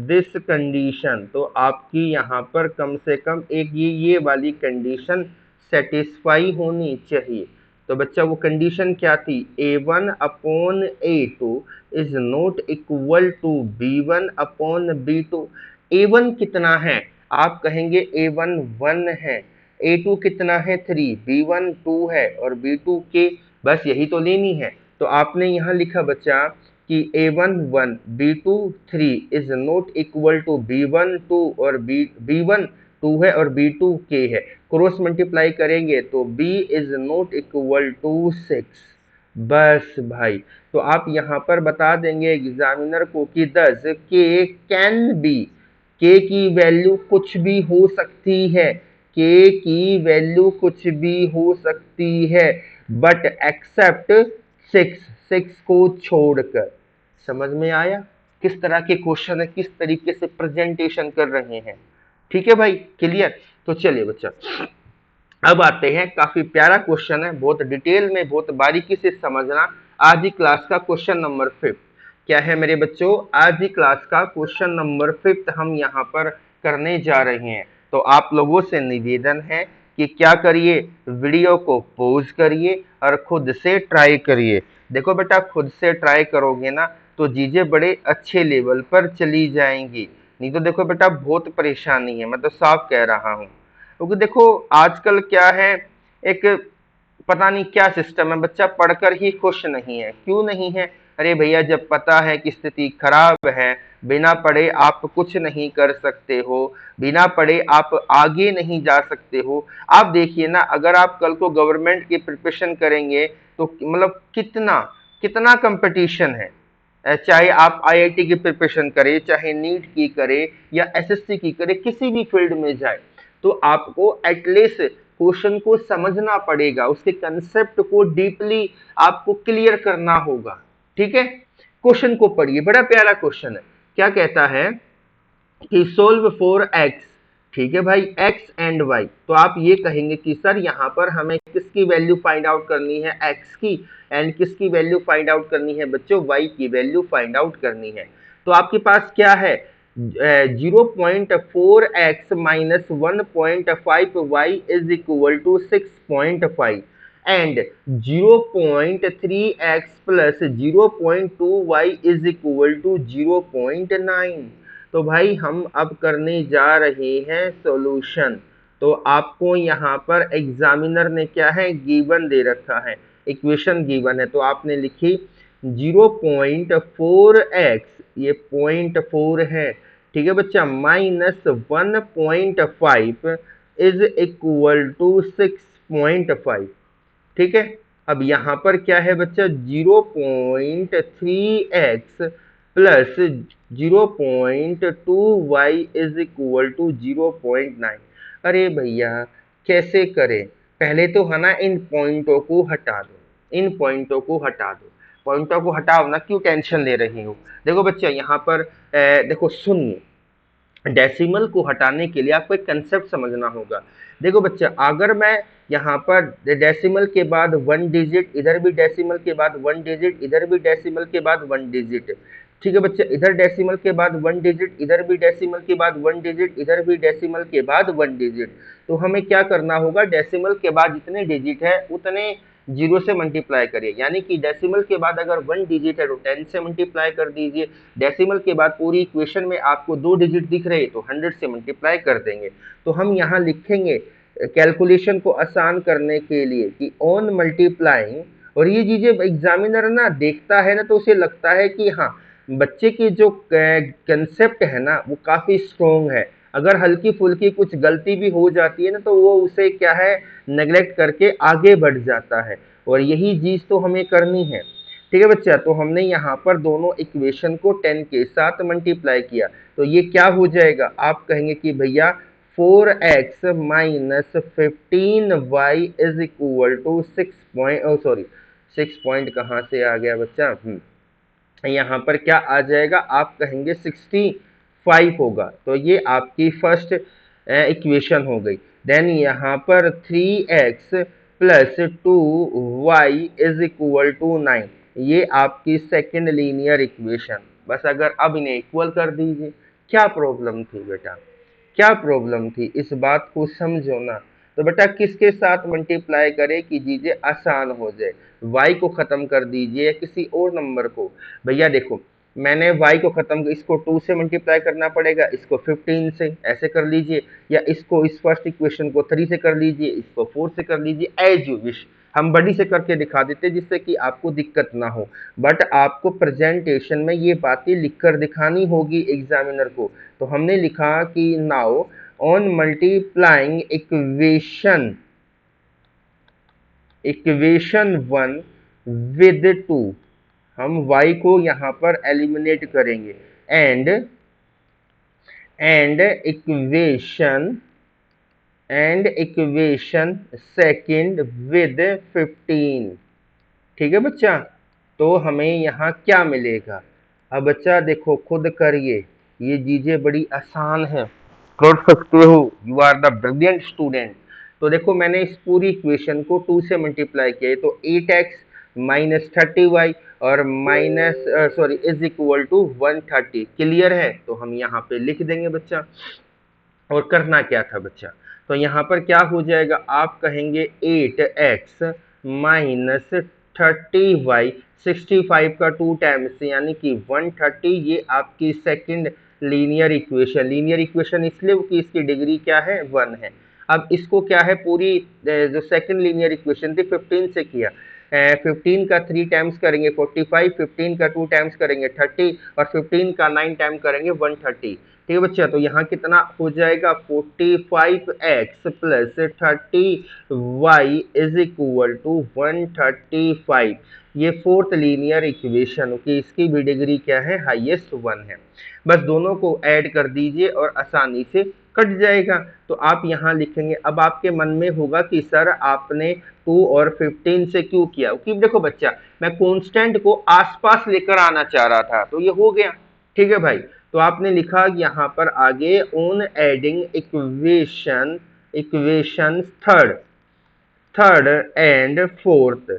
this condition। तो आपकी यहाँ पर कम से कम एक ये वाली कंडीशन सेटिस्फाई होनी चाहिए। तो बच्चा वो कंडीशन क्या थी, A1 upon A2 is not equal to B1 upon B2। A1 कितना है, आप कहेंगे A1 1 है, A2 कितना है 3, B1 2 है और B2 के, बस यही तो लेनी है। तो आपने यहाँ लिखा बच्चा कि A1 1 B2 3 is not equal to B1 2 और B1 2 है और B2 K है, क्रॉस मल्टीप्लाई करेंगे तो B is not equal to 6। बस भाई, तो आप यहाँ पर बता देंगे एग्जामिनर को कि 10 K कैन बी, K की वैल्यू कुछ भी हो सकती है, K की वैल्यू कुछ भी हो सकती है बट एक्सेप्ट 6 को छोड़कर। समझ में आया किस तरह के क्वेश्चन है, किस तरीके से प्रेजेंटेशन कर रहे हैं। ठीक है भाई, क्लियर। तो चलिए बच्चा अब आते हैं, काफी प्यारा क्वेश्चन है, बहुत डिटेल में बहुत बारीकी से समझना। आज ही क्लास का क्वेश्चन नंबर 5 क्या है मेरे बच्चों, आज ही क्लास का क्वेश्चन नंबर 5 हम यहाँ पर करने जा रहे हैं। तो आप लोगों से निवेदन है कि क्या करिए, वीडियो को पॉज करिए और खुद से ट्राई करिए। देखो बेटा, खुद से ट्राई करोगे ना तो चीजें बड़े अच्छे लेवल पर चली जाएंगी, नहीं तो देखो बेटा बहुत परेशानी है, मैं तो साफ कह रहा हूँ। क्योंकि देखो आजकल क्या है, एक पता नहीं क्या सिस्टम है, बच्चा पढ़कर ही खुश नहीं है। क्यों नहीं है, अरे भैया जब पता है कि स्थिति खराब है, बिना पढ़े आप कुछ नहीं कर सकते हो, बिना पढ़े आप आगे नहीं जा सकते हो। आप देखिए ना, अगर आप कल को गवर्नमेंट की प्रिपरेशन करेंगे तो मतलब कितना कितना कंपटीशन है। चाहे आप आईआईटी की प्रिपरेशन करें, चाहे नीट की करें या एसएससी की करें, किसी भी फील्ड में जाए तो आपको एटलीस्ट क्वेश्चन को समझना पड़ेगा, उसके कंसेप्ट को डीपली आपको क्लियर करना होगा। ठीक है, क्वेश्चन को पढ़िए, बड़ा प्यारा क्वेश्चन है। क्या कहता है कि सोल्व फॉर एक्स, ठीक है भाई, एक्स एंड वाई। तो आप ये कहेंगे कि सर यहाँ पर हमें किसकी वैल्यू फाइंड आउट करनी है, एक्स की, एंड किसकी वैल्यू फाइंड आउट करनी है बच्चों, वाई की वैल्यू फाइंड आउट करनी है। तो आपके पास क्या है, 0.4x minus 1.5y is equal to 6.5 and 0.3x plus 0.2y is equal to 0.9। तो भाई हम अब करने जा रहे हैं सॉल्यूशन। तो आपको यहाँ पर एग्जामिनर ने क्या है, गिवन दे रखा है, इक्वेशन गिवन है, तो आपने लिखी 0.4x, ये 0.4 है, ठीक है बच्चा, -1.5 इज इक्वल टू 6.5। ठीक है, अब यहाँ पर क्या है बच्चा, 0.3x plus 0.2y is equal to 0.9। अरे भैया कैसे करें, पहले तो है ना इन पॉइंटों को हटा दो, इन पॉइंटों को हटा दो, पॉइंटों को हटाओ ना, क्यों टेंशन ले रही हो। देखो बच्चा यहाँ पर देखो शून्य, डेसिमल को हटाने के लिए आपको एक कंसेप्ट समझना होगा। देखो बच्चा, अगर मैं यहाँ पर डेसिमल के बाद 1 डिजिट, इधर भी डेसिमल के बाद 1 डिजिट, इधर भी डेसिमल के बाद 1 डिजिट, ठीक है बच्चा, इधर डेसिमल के बाद 1 डिजिट, इधर भी डेसिमल के बाद 1 डिजिट, इधर भी डेसिमल के बाद 1 डिजिट, तो हमें क्या करना होगा, डेसिमल के बाद जितने डिजिट है उतने जीरो से मल्टीप्लाई करिए, यानी कि डेसिमल के बाद अगर 1 डिजिट है तो 10 से मल्टीप्लाई कर दीजिए, डेसिमल के बाद पूरी इक्वेशन में आपको 2 डिजिट दिख रहे तो 100 से मल्टीप्लाई कर देंगे। तो हम यहाँ लिखेंगे कैलकुलेशन को आसान करने के लिए कि ऑन मल्टीप्लाइंग, और ये चीजें एग्जामिनर ना देखता है ना तो उसे लगता है कि हाँ बच्चे की जो कंसेप्ट है ना वो काफी स्ट्रोंग है, अगर हल्की फुल्की कुछ गलती भी हो जाती है ना तो वो उसे क्या है नेग्लेक्ट करके आगे बढ़ जाता है, और यही चीज तो हमें करनी है। ठीक है बच्चा, तो हमने यहाँ पर दोनों इक्वेशन को 10 के साथ मल्टीप्लाई किया, तो ये क्या हो जाएगा, आप कहेंगे कि भैया 4x minus 15y is equal to 6 point कहाँ से आ गया बच्चा, यहाँ पर क्या आ जाएगा, आप कहेंगे 65 होगा, तो ये आपकी फर्स्ट इक्वेशन हो गई। देन यहाँ पर 3x plus 2y is equal to 9, ये आपकी सेकेंड लीनियर इक्वेशन। बस अगर अब इन्हें इक्वल कर दीजिए, क्या प्रॉब्लम थी बेटा, क्या प्रॉब्लम थी, इस बात को समझो ना। तो बेटा किसके साथ मल्टीप्लाई करें कि चीजें आसान हो जाए, y को खत्म कर दीजिए या किसी और नंबर को। भैया देखो मैंने y को खत्म, इसको 2 से मल्टीप्लाई करना पड़ेगा, इसको 15 से, ऐसे कर लीजिए, या इसको इस फर्स्ट इक्वेशन को 3 से कर लीजिए, इसको 4 से कर लीजिए, एज यू विश। हम बड़ी से करके दिखा देते जिससे कि आपको दिक्कत ना हो, बट आपको प्रेजेंटेशन में ये बातें लिखकर दिखानी होगी एग्जामिनर को। तो हमने लिखा कि now on multiplying equation 1 with 2, हम y को यहाँ पर एलिमिनेट करेंगे, एंड इक्वेशन सेकंड विद 15। ठीक है बच्चा, तो हमें यहाँ क्या मिलेगा, अब बच्चा देखो खुद करिए, ये चीजें बड़ी आसान है, कर सकते हो, you are the brilliant student. तो देखो मैंने इस पूरी इक्वेशन को 2 से मल्टीप्लाई किया, तो 8x माइनस 30y और minus sorry is equal to 130, clear है, तो हम यहाँ पे लिख देंगे बच्चा। और करना क्या था बच्चा, तो यहाँ पर क्या हो जाएगा, आप कहेंगे 8x माइनस 30y, 65 का 2 टाइम्स यानी कि 130, ये आपकी second linear equation, linear equation इसलिए कि इसकी डिग्री क्या है 1 है। अब इसको क्या है, पूरी जो सेकंड लीनियर इक्वेशन थी 15 से किया, 15 का 3 टाइम्स करेंगे 45, 15 का 2 टाइम्स करेंगे 30 और 15 का 9 टाइम करेंगे 130। ठीक है बच्चा, तो यहाँ कितना हो जाएगा 45x plus 30y is equal to 135, ये फोर्थ लीनियर इक्वेशन की इसकी भी डिग्री क्या है, हाईएस्ट 1 है। बस दोनों को ऐड कर दीजिए और आसानी से कट जाएगा। तो आप यहाँ लिखेंगे, अब आपके मन में होगा कि सर आपने 2 और 15 से क्यों किया, क्योंकि देखो बच्चा मैं कांस्टेंट को आसपास लेकर आना चाह रहा था, तो ये हो गया। ठीक है भाई, तो आपने लिखा यहाँ पर आगे on adding equation third and fourth.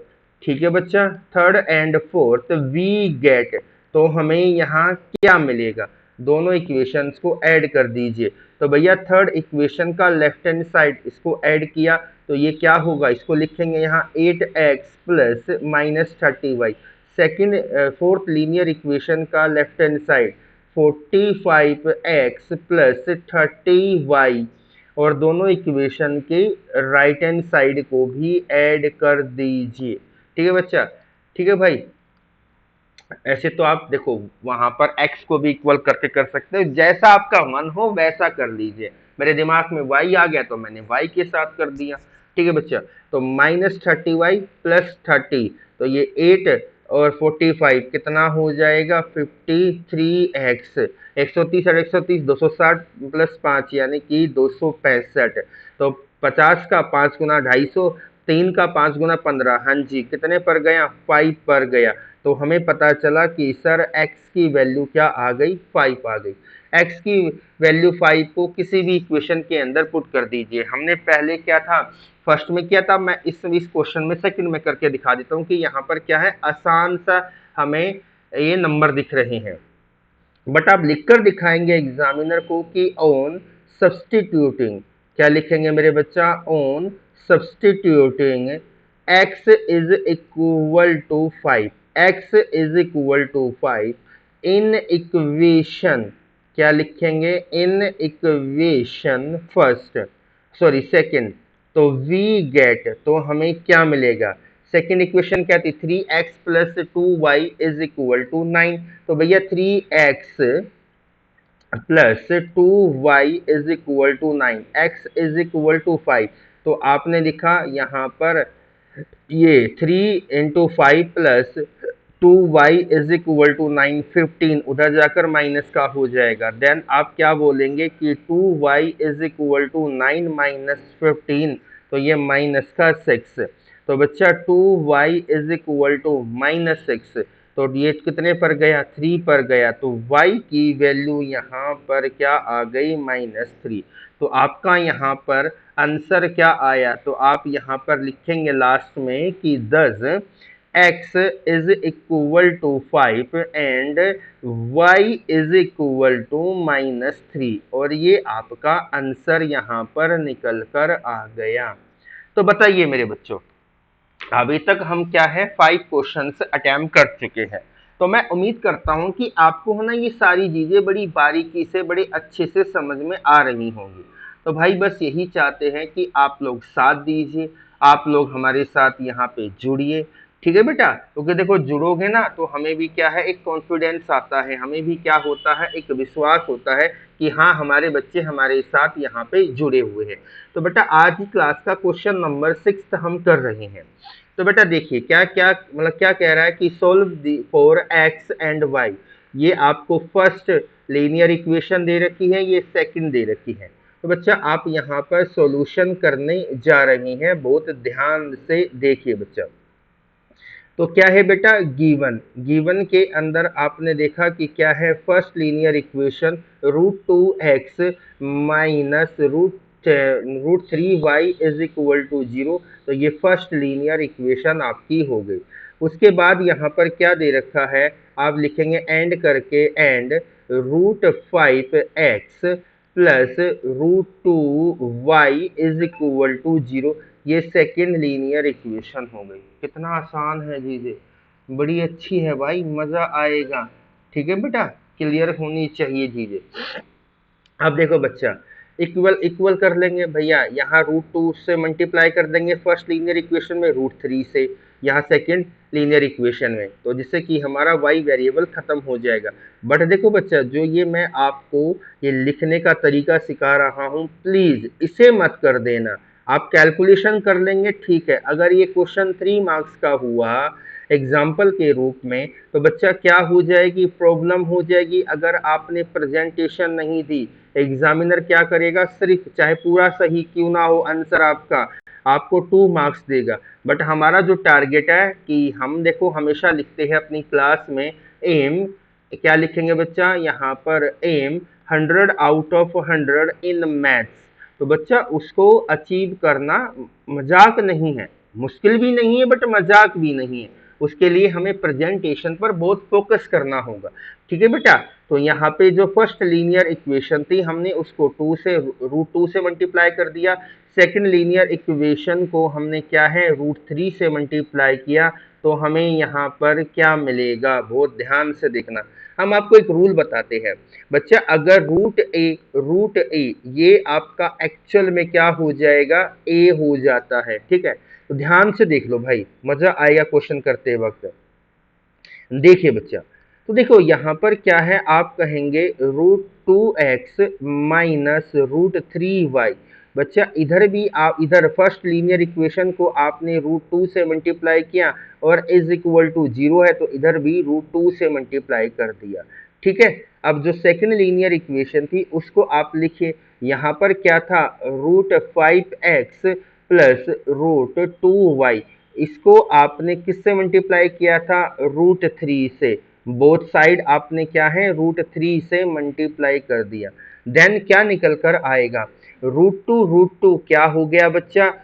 ठीक है बच्चा, third and fourth we get, तो हमें यहाँ क्या मिलेगा, दोनों इक्वेशंस को ऐड कर दीजिए। तो भैया थर्ड इक्वेशन का लेफ्ट हैंड साइड इसको ऐड किया तो ये क्या होगा, इसको लिखेंगे यहाँ 8x plus minus 30y, second fourth linear equation का left hand side 45x plus 30y, और दोनों इक्वेशन के राइट हैंड साइड को भी ऐड कर दीजिए। ठीक है बच्चा, ठीक है भाई, ऐसे तो आप देखो वहां पर x को भी इक्वल करके कर सकते हो, जैसा आपका मन हो वैसा कर लीजिए। मेरे दिमाग में y आ गया तो मैंने y के साथ कर दिया। ठीक है बच्चा, तो -30y प्लस 30, तो ये 8 और 45 कितना हो जाएगा 53x। 130 और 130 260 प्लस 5 यानी कि 265। तो 50 का 5 गुना 250, 3 का 5 गुना 15, हाँ जी कितने पर गया 5 पर गया। तो हमें पता चला कि सर x की वैल्यू क्या आ गई 5 आ गई। x की वैल्यू 5 को किसी भी इक्वेशन के अंदर पुट कर दीजिए। हमने पहले क्या था फर्स्ट में किया था, मैं इस क्वेश्चन में सेकंड में करके दिखा देता हूँ कि यहाँ पर क्या है आसान सा हमें ये नंबर दिख रहे हैं। बट आप लिखकर दिखाएंगे एग्जामिनर को कि ऑन सब्सटीट्यूटिंग, क्या लिखेंगे मेरे बच्चा, on substituting x is equal to 5, x is equal to 5 in equation, क्या लिखेंगे in equation first, sorry second, तो वी गेट, तो हमें क्या मिलेगा, सेकेंड इक्वेशन क्या थी 3x plus 2y is equal to 9, तो भैया 3x plus 2y is equal to 9, x is equal to 5, तो आपने लिखा यहाँ पर ये 3 into 5 plus 2y is equal to 9, 15 उधर जाकर माइनस का हो जाएगा। देन आप क्या बोलेंगे कि 2y is equal to 9 minus 15, तो ये माइनस का 6, तो बच्चा 2y is equal to minus 6, तो ये कितने पर गया 3 पर गया, तो y की वैल्यू यहाँ पर क्या आ गई -3। तो आपका यहाँ पर आंसर क्या आया, तो आप यहाँ पर लिखेंगे लास्ट में कि thus x is equal to 5 and y is equal to -3, और ये आपका आंसर यहाँ पर निकल कर आ गया। तो बताइए मेरे बच्चों, अभी तक हम क्या है 5 क्वेश्चंस अटेम्प्ट कर चुके हैं। तो मैं उम्मीद करता हूं कि आपको है ना ये सारी चीजें बड़ी बारीकी से बड़े अच्छे से समझ में आ रही होंगी। तो भाई बस यही चाहते हैं कि आप लोग साथ दीजिए, आप लोग हमारे साथ यहाँ पे जुड़िए। ठीक है बेटा, क्योंकि देखो जुड़ोगे ना तो हमें भी क्या है एक कॉन्फिडेंस आता है, हमें भी क्या होता है एक विश्वास होता है कि हाँ हमारे बच्चे हमारे साथ यहाँ पे जुड़े हुए हैं। तो बेटा आज की क्लास का क्वेश्चन नंबर 6 हम कर रहे हैं। तो बेटा देखिए क्या क्या मतलब क्या कह रहा है कि solve for x and y, ये आपको फर्स्ट लीनियर इक्वेशन दे रखी है, ये सेकंड दे रखी है। तो बच्चा आप यहाँ पर सॉल्यूशन करने जा रही हैं, बहुत ध्यान से देखिए बच्चा। तो क्या है बेटा गिवन, गिवन के अंदर आपने देखा कि क्या है first linear equation √2x minus √3y is equal to 0, तो ये फर्स्ट लीनियर इक्वेशन आपकी हो गई। उसके बाद यहाँ पर क्या दे रखा है, आप लिखेंगे एंड करके and √5x plus √2y is equal to 0, ये सेकेंड लीनियर इक्वेशन हो गई। कितना आसान है चीजें, बड़ी अच्छी है भाई, मजा आएगा। ठीक है बेटा, क्लियर होनी चाहिए चीजें। अब देखो बच्चा इक्वल इक्वल कर लेंगे भैया, यहाँ √2 से मल्टीप्लाई कर देंगे फर्स्ट लीनियर इक्वेशन में √3 से यहाँ सेकंड लीनियर इक्वेशन में, तो जिससे कि हमारा y वेरिएबल खत्म हो जाएगा। बट देखो बच्चा जो ये मैं आपको ये लिखने का तरीका सिखा रहा हूँ, प्लीज इसे मत कर देना। आप कैलकुलेशन कर लेंगे ठीक है, अगर ये क्वेश्चन 3 मार्क्स का हुआ एग्जाम्पल के रूप में, तो बच्चा क्या हो जाएगी प्रॉब्लम हो जाएगी। अगर आपने प्रेजेंटेशन नहीं दी, एग्जामिनर क्या करेगा, सिर्फ चाहे पूरा सही क्यों ना हो आंसर आपका, आपको 2 मार्क्स देगा। बट हमारा जो टारगेट है कि हम देखो हमेशा लिखते हैं अपनी क्लास में एम, क्या लिखेंगे बच्चा यहाँ पर am 100 out of 100 in maths. तो बच्चा उसको अचीव करना मजाक नहीं है, मुश्किल भी नहीं है बट मजाक भी नहीं है, उसके लिए हमें प्रेजेंटेशन पर बहुत फोकस करना होगा। ठीक है बेटा, तो यहाँ पे जो फर्स्ट लीनियर इक्वेशन थी हमने उसको 2 से √2 से मल्टीप्लाई कर दिया, सेकंड लीनियर इक्वेशन को हमने क्या है √3 से मल्टीप्लाई किया, तो हमें यहाँ पर क्या मिलेगा, बहुत ध्यान से देखना। हम आपको एक रूल बताते हैं बच्चा, अगर √a ये आपका एक्चुअल में क्या हो जाएगा a हो जाता है। ठीक है, तो ध्यान से देख लो भाई, मजा आएगा क्वेश्चन करते वक्त। देखिए बच्चा, तो देखो यहाँ पर क्या है, आप कहेंगे √2x माइनस √3y। बच्चा इधर भी आप इधर फर्स्ट लीनियर इक्वेशन को आपने √2 से मल्टीप्लाई किया और इज इक्वल टू 0 है तो इधर भी √2 से मल्टीप्लाई कर दिया। ठीक है, अब जो सेकंड लीनियर इक्वेशन थी उसको आप लिखिए। यहाँ पर क्या था, √5x प्लस √2y। इसको आपने किससे मल्टीप्लाई किया था, √3 से। बोथ साइड आपने क्या है, √3 से मल्टीप्लाई कर दिया। देन क्या निकल कर आएगा, √2 क्या हो गया बच्चा,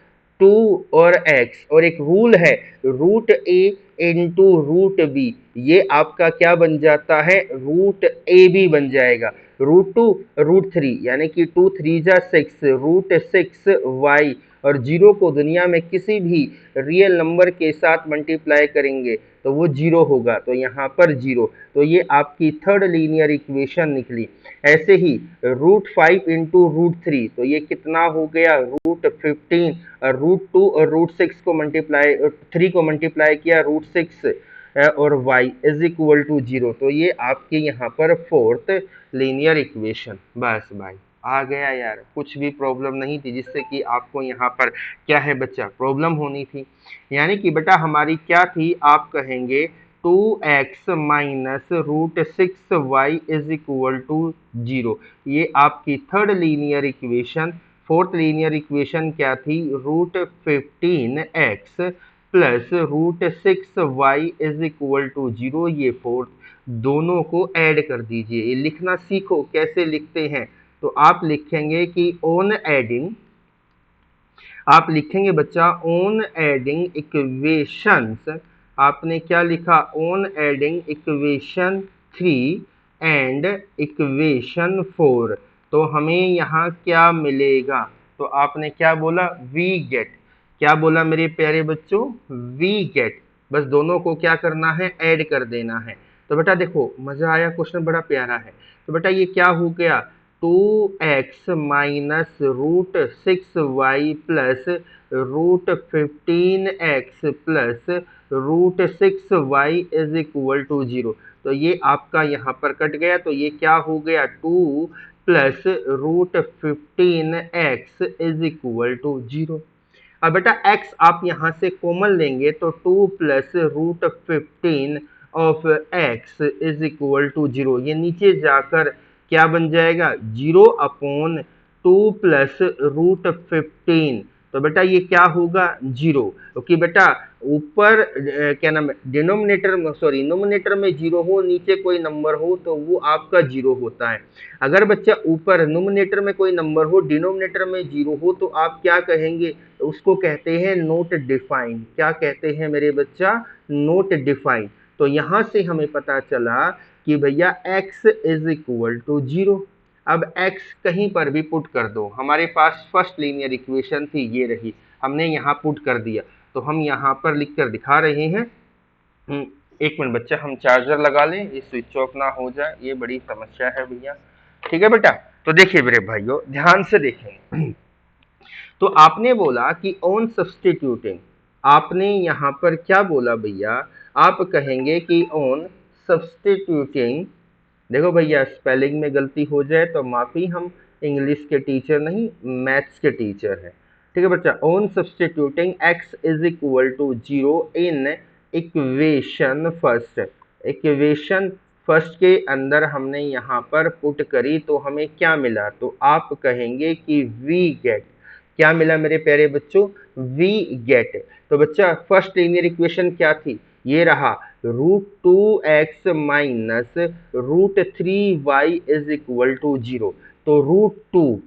2 और x, और एक रूल है √a इंटू √b, ये आपका क्या बन जाता है, √ab बन जाएगा। √2 √3 यानी कि 2 3 जा 6, √6y, और 0 को दुनिया में किसी भी रियल नंबर के साथ मल्टीप्लाई करेंगे तो वो 0 होगा, तो यहाँ पर 0, तो ये आपकी थर्ड लीनियर इक्वेशन निकली। ऐसे ही √5 इंटू √3, तो ये कितना हो गया, √15, और √2 और √6 को मल्टीप्लाई 3 को मल्टीप्लाई किया √6 और y इज इक्वल टू 0, तो ये आपके यहाँ पर फोर्थ लीनियर इक्वेशन। बस भाई आ गया यार, कुछ भी प्रॉब्लम नहीं थी जिससे कि आपको यहाँ पर क्या है बच्चा प्रॉब्लम होनी थी। यानी कि बेटा हमारी क्या थी, आप कहेंगे 2x minus √6y is equal to 0, ये आपकी third linear equation. Fourth linear equation क्या थी, √15x plus √6y is equal to 0, ये फोर्थ। दोनों को ऐड कर दीजिए, ये लिखना सीखो कैसे लिखते हैं। तो आप लिखेंगे कि ऑन एडिंग, आप लिखेंगे बच्चा ऑन एडिंग इक्वेशंस, आपने क्या लिखा, on adding equation 3 and equation 4, तो हमें यहाँ क्या मिलेगा, तो आपने क्या बोला, वी गेट। क्या बोला मेरे प्यारे बच्चों, वी गेट। बस दोनों को क्या करना है, ऐड कर देना है। तो बेटा देखो मजा आया, क्वेश्चन बड़ा प्यारा है। तो बेटा ये क्या हो गया, 2x minus √6y plus √15x plus √6y is equal to 0, तो ये आपका यहाँ पर कट गया, तो ये क्या हो गया, 2 plus √15x is equal to 0। अब बेटा x आप यहाँ से कॉमन लेंगे तो 2 plus √15 of x is equal to 0, ये नीचे जाकर क्या बन जाएगा, 0/2 प्लस √15, तो बेटा ये क्या होगा, 0, क्योंकि बेटा ऊपर क्या नाम है, डिनोमिनेटर में सॉरी नोमिनेटर में 0 हो, नीचे कोई नंबर हो तो वो आपका 0 होता है। अगर बच्चा ऊपर नोमिनेटर में कोई नंबर हो, डिनोमिनेटर में 0 हो, तो आप क्या कहेंगे, उसको कहते हैं नोट डिफाइन। क्या कहते हैं मेरे बच्चा, नोट डिफाइन। तो यहाँ से हमें पता चला कि भैया x इज इक्वल टू 0। अब x कहीं पर भी पुट कर दो, हमारे पास फर्स्ट लीनियर इक्वेशन थी, ये रही, हमने यहाँ पुट कर दिया, तो हम यहाँ पर लिख कर दिखा रहे हैं। एक मिनट बच्चा, हम चार्जर लगा लें, ये स्विच ऑफ ना हो जाए, ये बड़ी समस्या है भैया। ठीक है बेटा, तो देखिए मेरे भाइयों ध्यान से देखें। तो आपने बोला कि ऑन सब्सटीट्यूटिंग, आपने यहाँ पर क्या बोला भैया, आप कहेंगे कि ऑन सब्सटीट्यूटिंग, देखो भैया स्पेलिंग में गलती हो जाए तो माफी, हम इंग्लिश के टीचर नहीं मैथ्स के टीचर हैं। ठीक है बच्चा, on substituting x is equal to 0 in equation first, equation first के अंदर हमने यहाँ पर पुट करी तो हमें क्या मिला, तो आप कहेंगे कि वी गेट। क्या मिला मेरे प्यारे बच्चों, वी गेट। तो बच्चा फर्स्ट लीनियर इक्वेशन क्या थी, ये रहा, √2x minus √3y is equal to 0, तो √2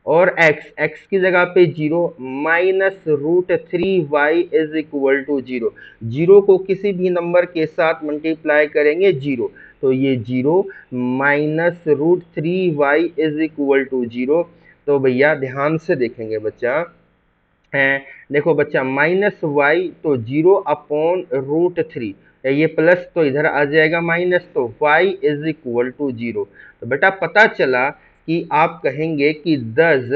और x की जगह पे 0 minus √3y is equal to 0, 0 को किसी भी नंबर के साथ मल्टीप्लाई करेंगे 0, तो ये 0 minus √3y is equal to 0। तो भैया ध्यान से देखेंगे बच्चा, देखो बच्चा माइनस y तो 0/√3, ये प्लस तो इधर आ जाएगा माइनस, तो y इज इक्वल टू 0। तो बेटा पता चला कि आप कहेंगे कि thus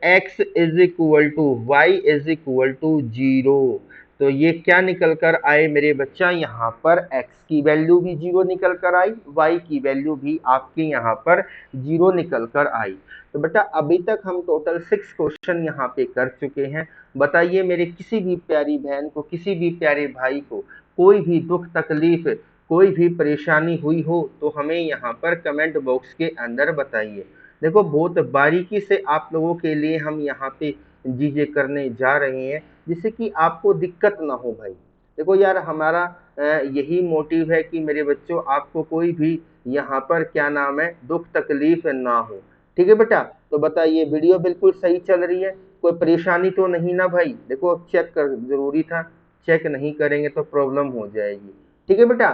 x is equal to y is equal to 0, तो ये क्या निकल कर आए मेरे बच्चा, यहाँ पर x की वैल्यू भी 0 निकल कर आई, y की वैल्यू भी आपके यहाँ पर 0 निकल कर आई। तो बेटा अभी तक हम टोटल 6 क्वेश्चन यहाँ पे कर चुके हैं। बताइए मेरे किसी भी प्यारी बहन को, किसी भी प्यारे भाई को कोई भी दुख तकलीफ, कोई भी परेशानी हुई हो तो हमें यहाँ पर कमेंट बॉक्स के अंदर बताइए। देखो बहुत बारीकी से आप लोगों के लिए हम यहाँ पे चीजें करने जा रहे हैं जिससे कि आपको दिक्कत ना हो भाई। देखो यार हमारा यही मोटिव है कि मेरे बच्चों आपको कोई भी यहाँ पर क्या नाम है दुख तकलीफ ना हो। ठीक है बेटा, तो बताइए वीडियो बिल्कुल सही चल रही है, कोई परेशानी तो नहीं ना भाई। देखो चेक कर जरूरी था, चेक नहीं करेंगे तो प्रॉब्लम हो जाएगी। ठीक है बेटा,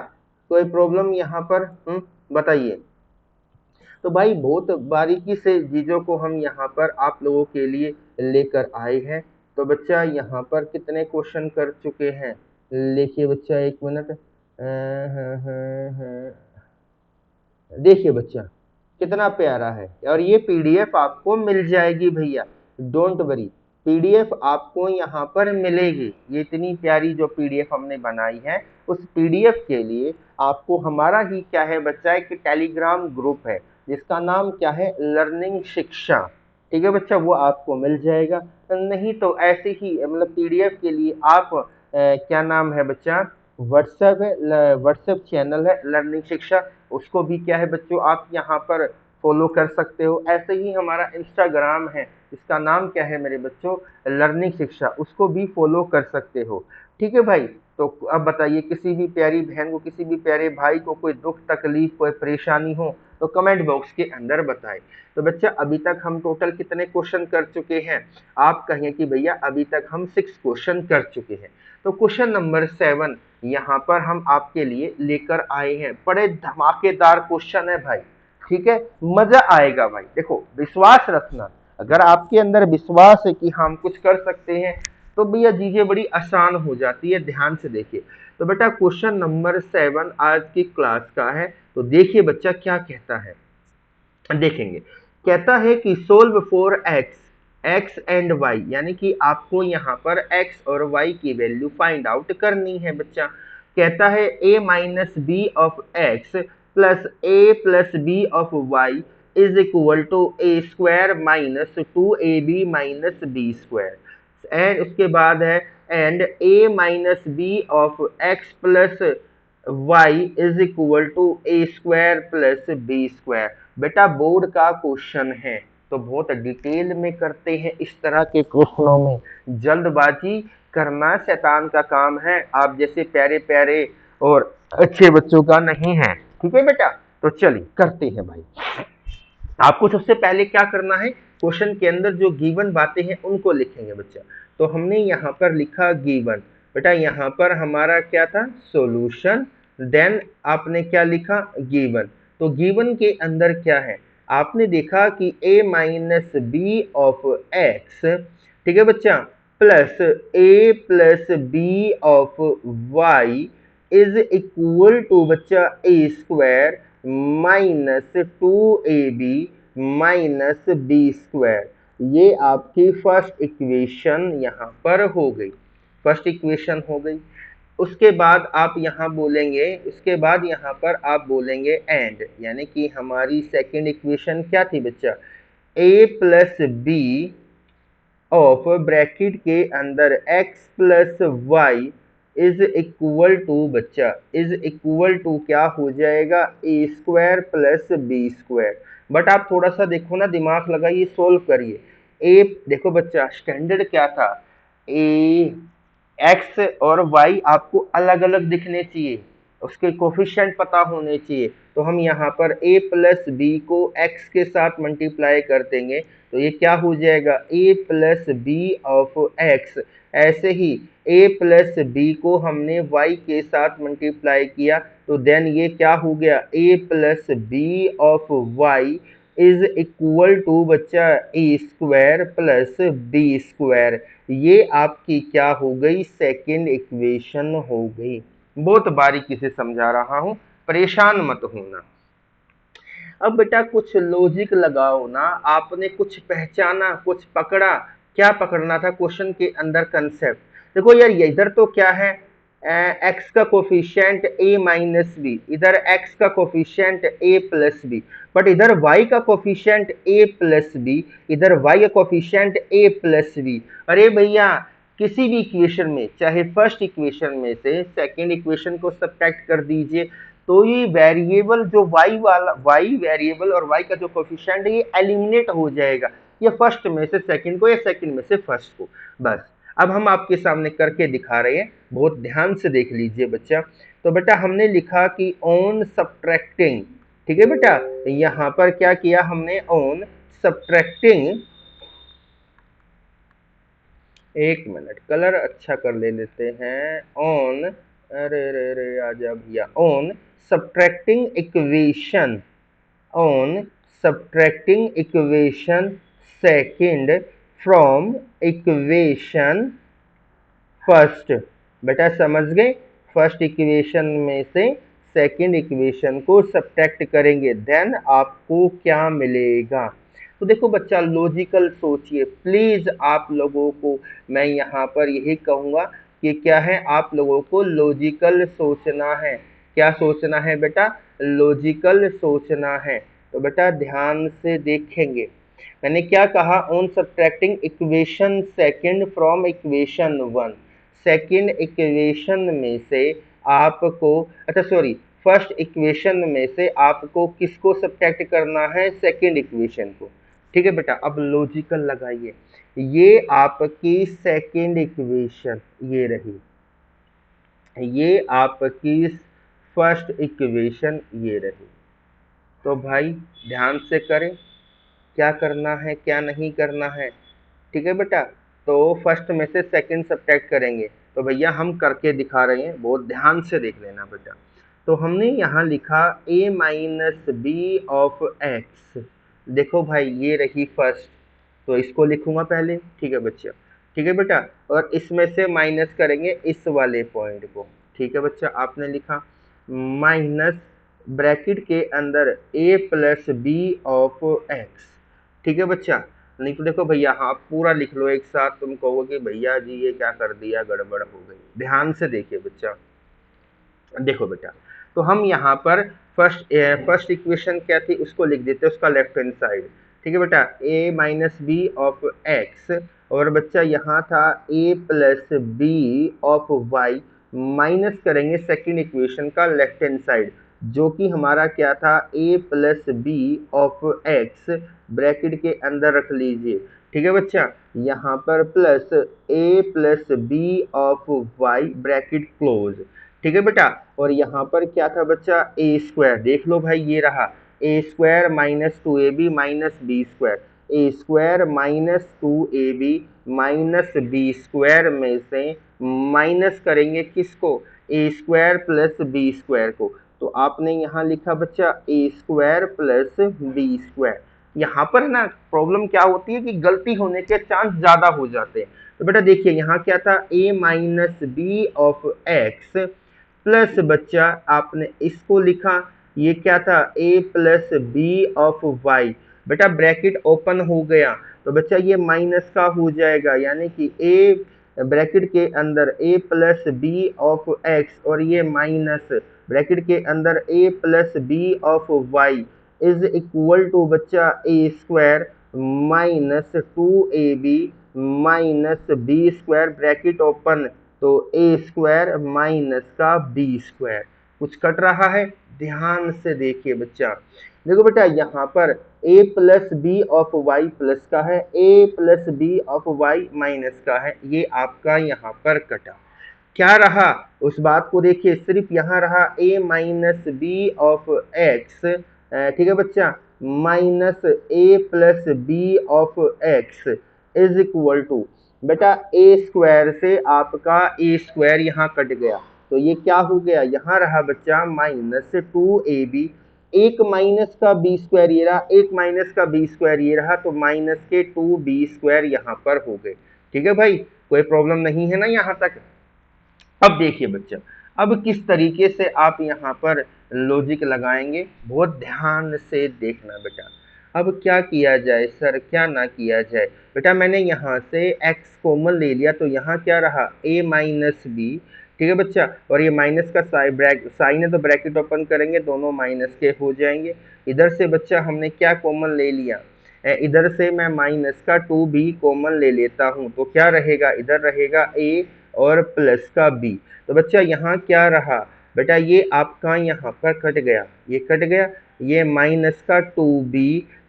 कोई प्रॉब्लम यहाँ पर बताइए। तो भाई बहुत बारीकी से चीजों को हम यहाँ पर आप लोगों के लिए लेकर आए हैं। तो बच्चा यहाँ पर कितने क्वेश्चन कर चुके हैं, देखिए बच्चा एक मिनट, देखिए बच्चा कितना प्यारा है। और ये पीडीएफ आपको मिल जाएगी भैया, डोंट वरी, पीडीएफ आपको यहाँ पर मिलेगी। ये इतनी प्यारी जो पीडीएफ हमने बनाई है, उस पीडीएफ के लिए आपको हमारा ही क्या है बच्चा, एक टेलीग्राम ग्रुप है जिसका नाम क्या है, लर्निंग शिक्षा। ठीक है बच्चा, वो आपको मिल जाएगा। नहीं तो ऐसे ही मतलब पीडीएफ के लिए आप क्या नाम है बच्चा, व्हाट्सएप है, व्हाट्सएप चैनल है लर्निंग शिक्षा, उसको भी क्या है बच्चों आप यहाँ पर फॉलो कर सकते हो। ऐसे ही हमारा इंस्टाग्राम है, इसका नाम क्या है मेरे बच्चों, लर्निंग शिक्षा, उसको भी फॉलो कर सकते हो। ठीक है भाई, तो अब बताइए किसी भी प्यारी बहन को, किसी भी प्यारे भाई को कोई दुख तकलीफ, कोई परेशानी हो तो कमेंट बॉक्स के अंदर बताएं। तो बच्चा अभी तक हम टोटल कितने क्वेश्चन कर चुके हैं, आप कहें कि भैया अभी तक हम 6 क्वेश्चन कर चुके हैं। तो क्वेश्चन नंबर 7 यहाँ पर हम आपके लिए लेकर आए हैं। बड़े धमाकेदार क्वेश्चन है भाई, ठीक है, मजा आएगा भाई। देखो विश्वास रखना, अगर आपके अंदर विश्वास है कि हम कुछ कर सकते हैं तो भैया चीजें बड़ी आसान हो जाती है। ध्यान से देखिए। तो बेटा क्वेश्चन नंबर 7 आज की क्लास का है। तो देखिए बच्चा क्या कहता है, देखेंगे। कहता है कि solve for x and y, यानी कि आपको यहाँ पर एक्स और वाई की वैल्यू फाइंड आउट करनी है बच्चा। कहता है a minus b of x plus a plus b of Y is equal to A square minus 2ab minus b square. And उसके बाद है and a minus b of x plus y is equal to A square plus B square. बेटा बोर्ड का क्वेश्चन है तो बहुत डिटेल में करते हैं इस तरह के क्वेश्चनों में, जल्दबाजी करना शैतान का काम है, आप जैसे प्यारे प्यारे और अच्छे बच्चों का नहीं है। ठीक है बेटा, तो चलिए करते हैं भाई। आपको सबसे पहले क्या करना है, क्वेश्चन के अंदर जो गिवन बातें हैं उनको लिखेंगे बच्चा। तो हमने यहाँ पर लिखा गिवन, बेटा यहाँ पर हमारा क्या था, सॉल्यूशन, देन आपने क्या लिखा, गिवन। तो गिवन के अंदर क्या है, आपने देखा कि a minus b of x, ठीक है बच्चा, plus a plus b of Y is equal to बच्चा ए square minus 2ab minus b square. ये आपकी फर्स्ट इक्वेशन यहाँ पर हो गई, फर्स्ट इक्वेशन हो गई। उसके बाद आप यहाँ बोलेंगे, उसके बाद यहाँ पर आप बोलेंगे एंड, यानी कि हमारी सेकंड इक्वेशन क्या थी बच्चा, a plus b of bracket के अंदर x plus y is equal to बच्चा, इज इक्वल टू क्या हो जाएगा, a square plus B square. But आप थोड़ा सा देखो ना, दिमाग लगाइए, सोल्व करिए। ए देखो बच्चा स्टैंडर्ड क्या था, ए एक्स और वाई आपको अलग अलग दिखने चाहिए, उसके कोफिशिएंट पता होने चाहिए। तो हम यहाँ पर a प्लस बी को x के साथ मल्टीप्लाई कर देंगे तो ये क्या हो जाएगा, a plus b of x। ऐसे ही a प्लस बी को हमने y के साथ मल्टीप्लाई किया तो देन ये क्या हो गया, a plus b of y is equal to बच्चा ए स्क्वायर प्लस बी स्क्वायर। ये आपकी क्या हो गई, सेकेंड इक्वेशन हो गई। बहुत बारीकी से समझा रहा हूं, परेशान मत होना। अब बेटा कुछ लॉजिक लगाओ ना, आपने कुछ पहचाना, कुछ पकड़ा। क्या पकड़ना था क्वेश्चन के अंदर, कंसेप्ट। देखो यार, ये इधर तो क्या है, x का कोफिशिएंट a माइनस बी, इधर x का coefficient a plus b, but इधर y का कोफिशिएंट a प्लस बी, इधर y का कोफिशिएंट a प्लस बी। अरे भैया, किसी भी इक्वेशन में, चाहे फर्स्ट इक्वेशन में से सेकंड इक्वेशन को सब्ट्रैक्ट कर दीजिए, तो ये वेरिएबल जो y वाला, y वेरिएबल और y का जो कोफिशिएंट है ये एलिमिनेट हो जाएगा, या फर्स्ट में से सेकंड को या सेकंड में से फर्स्ट को। बस अब हम आपके सामने करके दिखा रहे हैं, बहुत ध्यान से देख लीजिए बच्चा। तो बेटा हमने लिखा कि ऑन सब्ट्रैक्टिंग, ठीक है बेटा, यहाँ पर क्या किया हमने, ऑन सब्ट्रैक्टिंग, एक मिनट कलर अच्छा कर ले लेते हैं, ऑन, अरे रे रे आजा भैया, on subtracting equation, on subtracting equation second from equation first. बेटा समझ गए, फर्स्ट इक्वेशन में से सेकंड इक्वेशन को सब्ट्रैक्ट करेंगे, देन आपको क्या मिलेगा। तो देखो बच्चा, लॉजिकल सोचिए प्लीज, आप लोगों को मैं यहाँ पर यही कहूँगा कि क्या है, आप लोगों को लॉजिकल सोचना है। क्या सोचना है बेटा, लॉजिकल सोचना है। तो बेटा ध्यान से देखेंगे, मैंने क्या कहा, on subtracting equation second from equation one, second equation में से आपको, अच्छा सॉरी, फर्स्ट इक्वेशन में से आपको किसको सब्ट्रैक्ट करना है, सेकंड इक्वेशन को। ठीक है बेटा, अब लॉजिकल लगाइए, ये आपकी सेकंड इक्वेशन ये रही, ये आपकी फर्स्ट इक्वेशन ये रही। तो भाई ध्यान से करें, क्या करना है क्या नहीं करना है। ठीक है बेटा, तो फर्स्ट में से सेकंड सब्ट्रैक्ट करेंगे, तो भैया हम करके दिखा रहे हैं, बहुत ध्यान से देख लेना बेटा। तो हमने यहाँ लिखा a minus b of x, देखो भाई ये रही फर्स्ट, तो इसको लिखूंगा पहले, ठीक है बच्चा, ठीक है बेटा, और इसमें से माइनस करेंगे इस वाले पॉइंट को। ठीक है बच्चा, आपने लिखा माइनस ब्रैकेट के अंदर a plus b of x. ठीक है बच्चा, नहीं तो देखो भैया, हाँ पूरा लिख लो एक साथ, तुम कहोगे कि भैया जी ये क्या कर दिया, गड़बड़ हो गई। ध्यान से देखिए बच्चा, देखो बेटा, तो हम यहाँ पर फर्स्ट इक्वेशन क्या थी उसको लिख देते हैं, उसका लेफ्ट हैंड साइड। ठीक है बेटा, a minus b of x, और बच्चा यहाँ था a plus b of Y, minus करेंगे सेकंड इक्वेशन का लेफ्ट हैंड साइड, जो कि हमारा क्या था, a plus b of x, bracket के अंदर रख लीजिए। ठीक है बच्चा, यहाँ पर plus a plus b of y, bracket close. ठीक है बेटा, और यहाँ पर क्या था बच्चा, ए स्क्वायर, देख लो भाई ये रहा, ए square minus two A b minus b square, a square minus two A b minus b square में से माइनस करेंगे किसको, a square plus B square को। तो आपने यहाँ लिखा बच्चा ए स्क्वायर प्लस बी स्क्वायर। यहाँ पर ना प्रॉब्लम क्या होती है कि गलती होने के चांस ज्यादा हो जाते हैं। तो बेटा देखिए यहाँ क्या था, a minus b of x plus बच्चा आपने इसको लिखा, ये क्या था, a plus b of y. बेटा ब्रैकेट ओपन हो गया, तो बच्चा ये माइनस का हो जाएगा, यानी कि a ब्रैकेट के अंदर a plus b of x, और ये माइनस ब्रैकेट के अंदर a plus b of Y is equal to बच्चा a square minus two A b minus b square, bracket open, तो ए स्क्वायर माइनस का बी स्क्वायर। कुछ कट रहा है, ध्यान से देखिए बच्चा। देखो बेटा यहाँ पर a plus b of y plus का है, a plus b of Y minus का है, ये आपका यहाँ पर कटा। क्या रहा उस बात को देखिए, सिर्फ यहाँ रहा a minus b of x, ठीक है बच्चा, minus a plus b of x is equal to, बेटा ए स्क्वायर से आपका ए स्क्वायर यहाँ कट गया, तो ये क्या हो गया, यहाँ रहा बच्चा माइनस टू ए बी, एक माइनस का बी स्क्वायर ये रहा, एक माइनस का बी स्क्वायर ये रहा, तो माइनस के टू बी स्क्वायर यहाँ पर हो गए। ठीक है भाई, कोई प्रॉब्लम नहीं है ना यहाँ तक। अब देखिए बच्चा, अब किस तरीके से आप यहाँ पर लॉजिक लगाएंगे, बहुत ध्यान से देखना बेटा। अब क्या किया जाए सर, क्या ना किया जाए? बेटा मैंने यहाँ से x कॉमन ले लिया तो यहाँ क्या रहा, a माइनस बी। ठीक है बच्चा, और ये माइनस का साइन है तो ब्रैकेट ओपन करेंगे, दोनों माइनस के हो जाएंगे। इधर से बच्चा हमने क्या कॉमन ले लिया, इधर से मैं माइनस का 2b कॉमन ले लेता हूँ तो क्या रहेगा, इधर रहेगा a और प्लस का b। तो बच्चा यहाँ क्या रहा बेटा, ये आपका यहाँ पर कट गया, ये कट गया, ये माइनस का 2b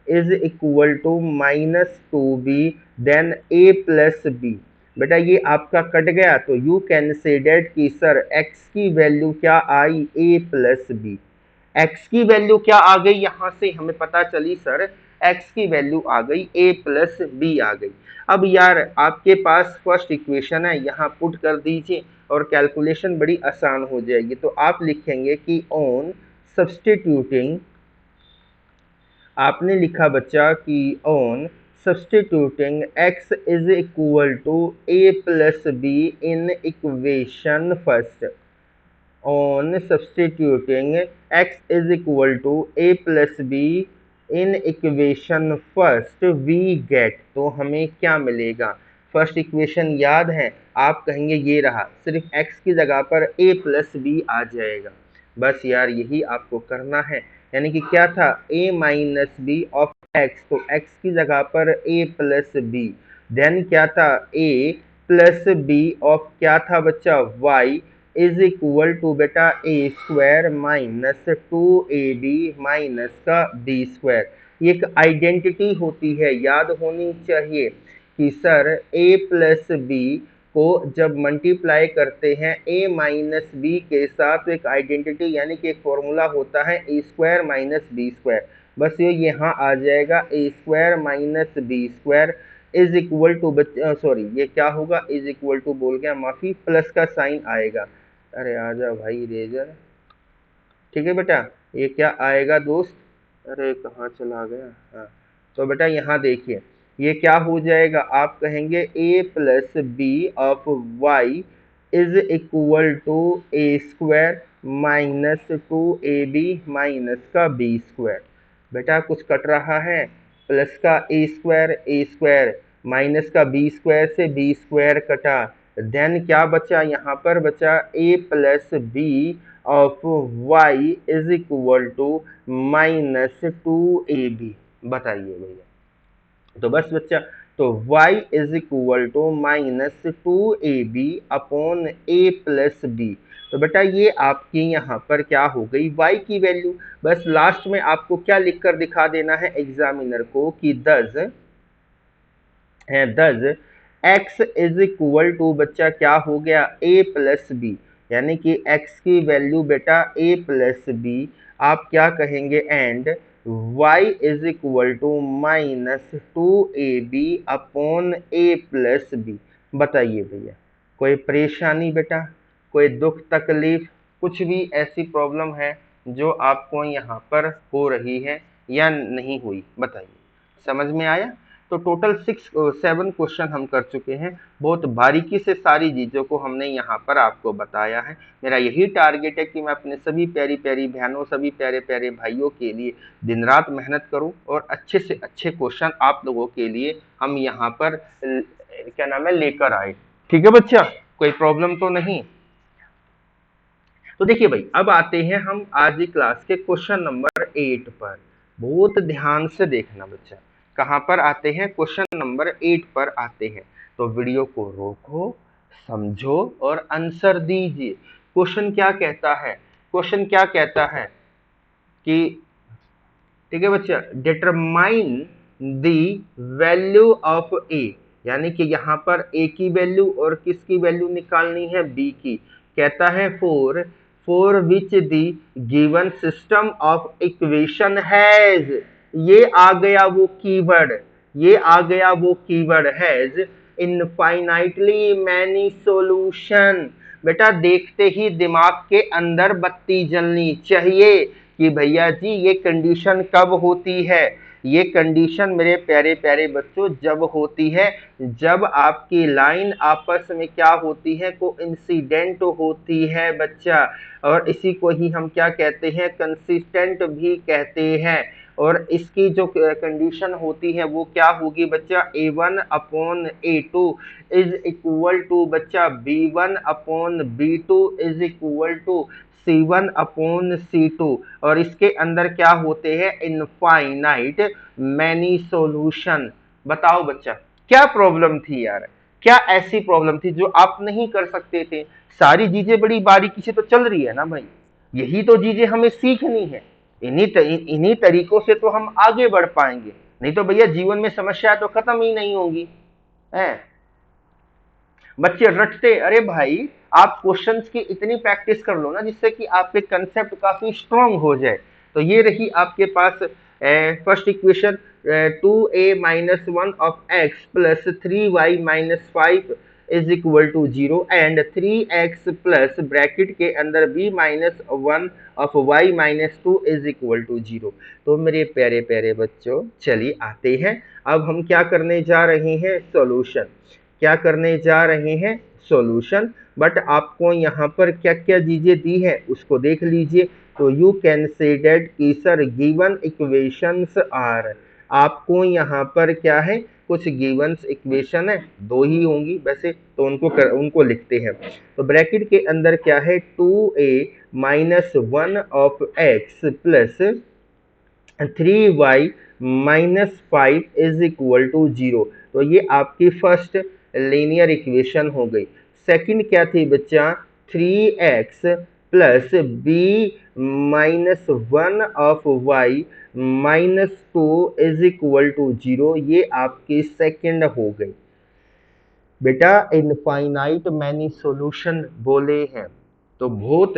is equal to minus 2b then a plus b। बेटा ये आपका कट गया तो यू कैन से डेट कि सर x की वैल्यू क्या आई, a प्लस b। x की वैल्यू क्या आ गई, यहाँ से हमें पता चली सर x की वैल्यू आ गई a प्लस b आ गई। अब यार आपके पास फर्स्ट इक्वेशन है, यहाँ पुट कर दीजिए और कैलकुलेशन बड़ी आसान हो जाएगी। तो आप लिखेंगे कि ऑन सब्स्टिट्यूटिंग, आपने लिखा बच्चा कि on substituting x is equal to a plus b in equation first, on substituting x is equal to a plus b in equation first we get, तो हमें क्या मिलेगा, फर्स्ट इक्वेशन याद है, आप कहेंगे ये रहा, सिर्फ x की जगह पर a प्लस b आ जाएगा। बस यार यही आपको करना है, यानी कि क्या था a minus b of x, तो x की जगह पर a प्लस बी, देन क्या था a प्लस बी ऑफ क्या था बच्चा y इज इक्वल टू बेटा a square minus 2ab minus का बी स्क्वायर। ये एक आइडेंटिटी होती है, याद होनी चाहिए कि सर a प्लस बी को जब मल्टीप्लाई करते हैं a माइनस बी के साथ तो एक आइडेंटिटी यानी कि एक फॉर्मूला होता है a square minus b square. बस ये यहाँ आ जाएगा a square minus b square is equal to, sorry ये क्या होगा, इज इक्वल टू बोल गया, माफी, प्लस का साइन आएगा। अरे आजा भाई इरेजर, ठीक है बेटा, ये क्या आएगा दोस्त, अरे कहाँ चला गया, हाँ तो बेटा यहाँ देखिए ये क्या हो जाएगा, आप कहेंगे a plus b of Y is equal to A square minus 2ab minus का बी स्क्वायर। बेटा कुछ कट रहा है, प्लस का ए स्क्वायर माइनस का बी स्क्वायर से बी स्क्वायर कटा, देन क्या बचा, यहाँ पर बचा a plus b of y is equal to minus 2ab। बताइए भैया, तो बस बच्चा, तो y is equal to minus 2ab upon a plus b. तो बेटा ये आपकी यहाँ पर क्या हो गई, y की वैल्यू। बस लास्ट में आपको क्या लिखकर दिखा देना है एग्जामिनर को कि thus x is equal to बच्चा क्या हो गया, a प्लस बी, यानी कि x की वैल्यू बेटा a प्लस बी, आप क्या कहेंगे, and y is equal to minus 2ab upon a plus b. बताइए भैया कोई परेशानी बेटा, कोई दुख तकलीफ, कुछ भी ऐसी प्रॉब्लम है जो आपको यहाँ पर हो रही है या नहीं हुई, बताइए, समझ में आया? तो टोटल 7 क्वेश्चन हम कर चुके हैं, बहुत बारीकी से सारी चीज़ों को हमने यहाँ पर आपको बताया है। मेरा यही टारगेट है कि मैं अपने सभी प्यारी प्यारी बहनों, सभी प्यारे प्यारे भाइयों के लिए दिन रात मेहनत करूं और अच्छे से अच्छे क्वेश्चन आप लोगों के लिए हम यहाँ पर क्या नाम है लेकर आए। ठीक है बच्चा, कोई प्रॉब्लम तो नहीं? तो देखिए भाई, अब आते हैं हम आज की क्लास के क्वेश्चन नंबर 8 पर। बहुत ध्यान से देखना बच्चा, कहाँ पर आते हैं, क्वेश्चन नंबर 8 पर आते हैं। तो वीडियो को रोको, समझो और आंसर दीजिए। क्वेश्चन क्या कहता है, क्वेश्चन क्या कहता है कि, ठीक है बच्चा, डिटरमाइन द वैल्यू ऑफ ए, यानी कि यहाँ पर ए की वैल्यू और किसकी वैल्यू निकालनी है, बी की। कहता है for which the given system of equation has, ये आ गया वो कीवर्ड, ये आ गया वो keyword has infinitely many solution. बेटा देखते ही दिमाग के अंदर बत्ती जलनी चाहिए कि भैया जी ये कंडीशन कब होती है। ये कंडीशन मेरे प्यारे प्यारे बच्चों जब होती है जब आपकी लाइन आपस में क्या होती है, कोइंसिडेंट होती है बच्चा, और इसी को ही हम क्या कहते हैं, कंसिस्टेंट भी कहते हैं। और इसकी जो कंडीशन होती है वो क्या होगी बच्चा, A1 upon A2 is equal to बच्चा B1 upon B2 is equal to C1 upon C2। और इसके अंदर क्या होते हैं, इनफाइनाइट मैनी सॉल्यूशन। बताओ बच्चा क्या प्रॉब्लम थी यार, क्या ऐसी प्रॉब्लम थी जो आप नहीं कर सकते थे? सारी चीजें बड़ी बारीकी से तो चल रही है ना भाई, यही तो चीजें हमें सीखनी है। इन्हीं तरीकों से तो हम आगे बढ़ पाएंगे, नहीं तो भैया जीवन में समस्या तो खत्म ही नहीं होंगी है। बच्चे रटते, अरे भाई आप क्वेश्चंस की इतनी प्रैक्टिस कर लो ना जिससे कि आपके कंसेप्ट काफी स्ट्रांग हो जाए। तो ये रही आपके पास first equation, 2a-1 of x plus 3y-5 is equal to 0 and 3x plus bracket के अंदर b-1 of y-2 is equal to 0। तो मेरे प्यारे प्यारे बच्चों चलिए आते हैं, अब हम क्या करने जा रहे हैं, सॉल्यूशन। क्या करने जा रहे हैं, सॉल्यूशन। बट आपको यहाँ पर क्या क्या चीजें दी है उसको देख लीजिए। तो यू कैन से दैट कि सर गिवन इक्वेशंस आर, आपको यहाँ पर क्या है, कुछ गिवंस इक्वेशन है, दो ही होंगी वैसे तो उनको लिखते हैं। तो ब्रैकेट के अंदर क्या है, 2a-1 of x plus 3y-5 is equal to 0। तो ये आपकी फर्स्ट लीनियर इक्वेशन हो गई। सेकंड क्या थी बच्चा, 3x plus b-1 of y-2 is equal to 0, ये आपकी सेकंड हो गई। बेटा इनफाइनाइट मैनी सॉल्यूशन बोले हैं तो बहुत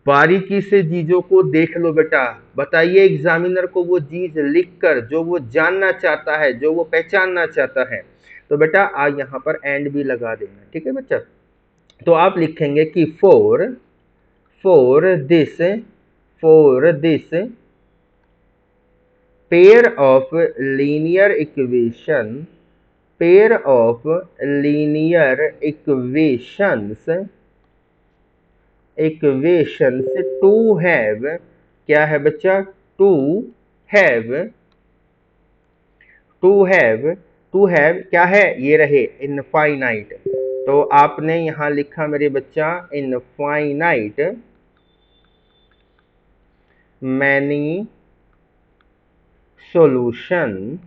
बारीकी से चीजों को देख लो बेटा। बताइए एग्जामिनर को वो चीज लिखकर जो वो जानना चाहता है, जो वो पहचानना चाहता है। तो बेटा आज यहाँ पर एंड भी लगा देना, ठीक है बच्चा। तो आप लिखेंगे कि four this pair of linear equation two have, क्या है बच्चा, टू हैव क्या है, ये रहे इनफाइनाइट। तो आपने यहां लिखा मेरे बच्चा infinite many solutions,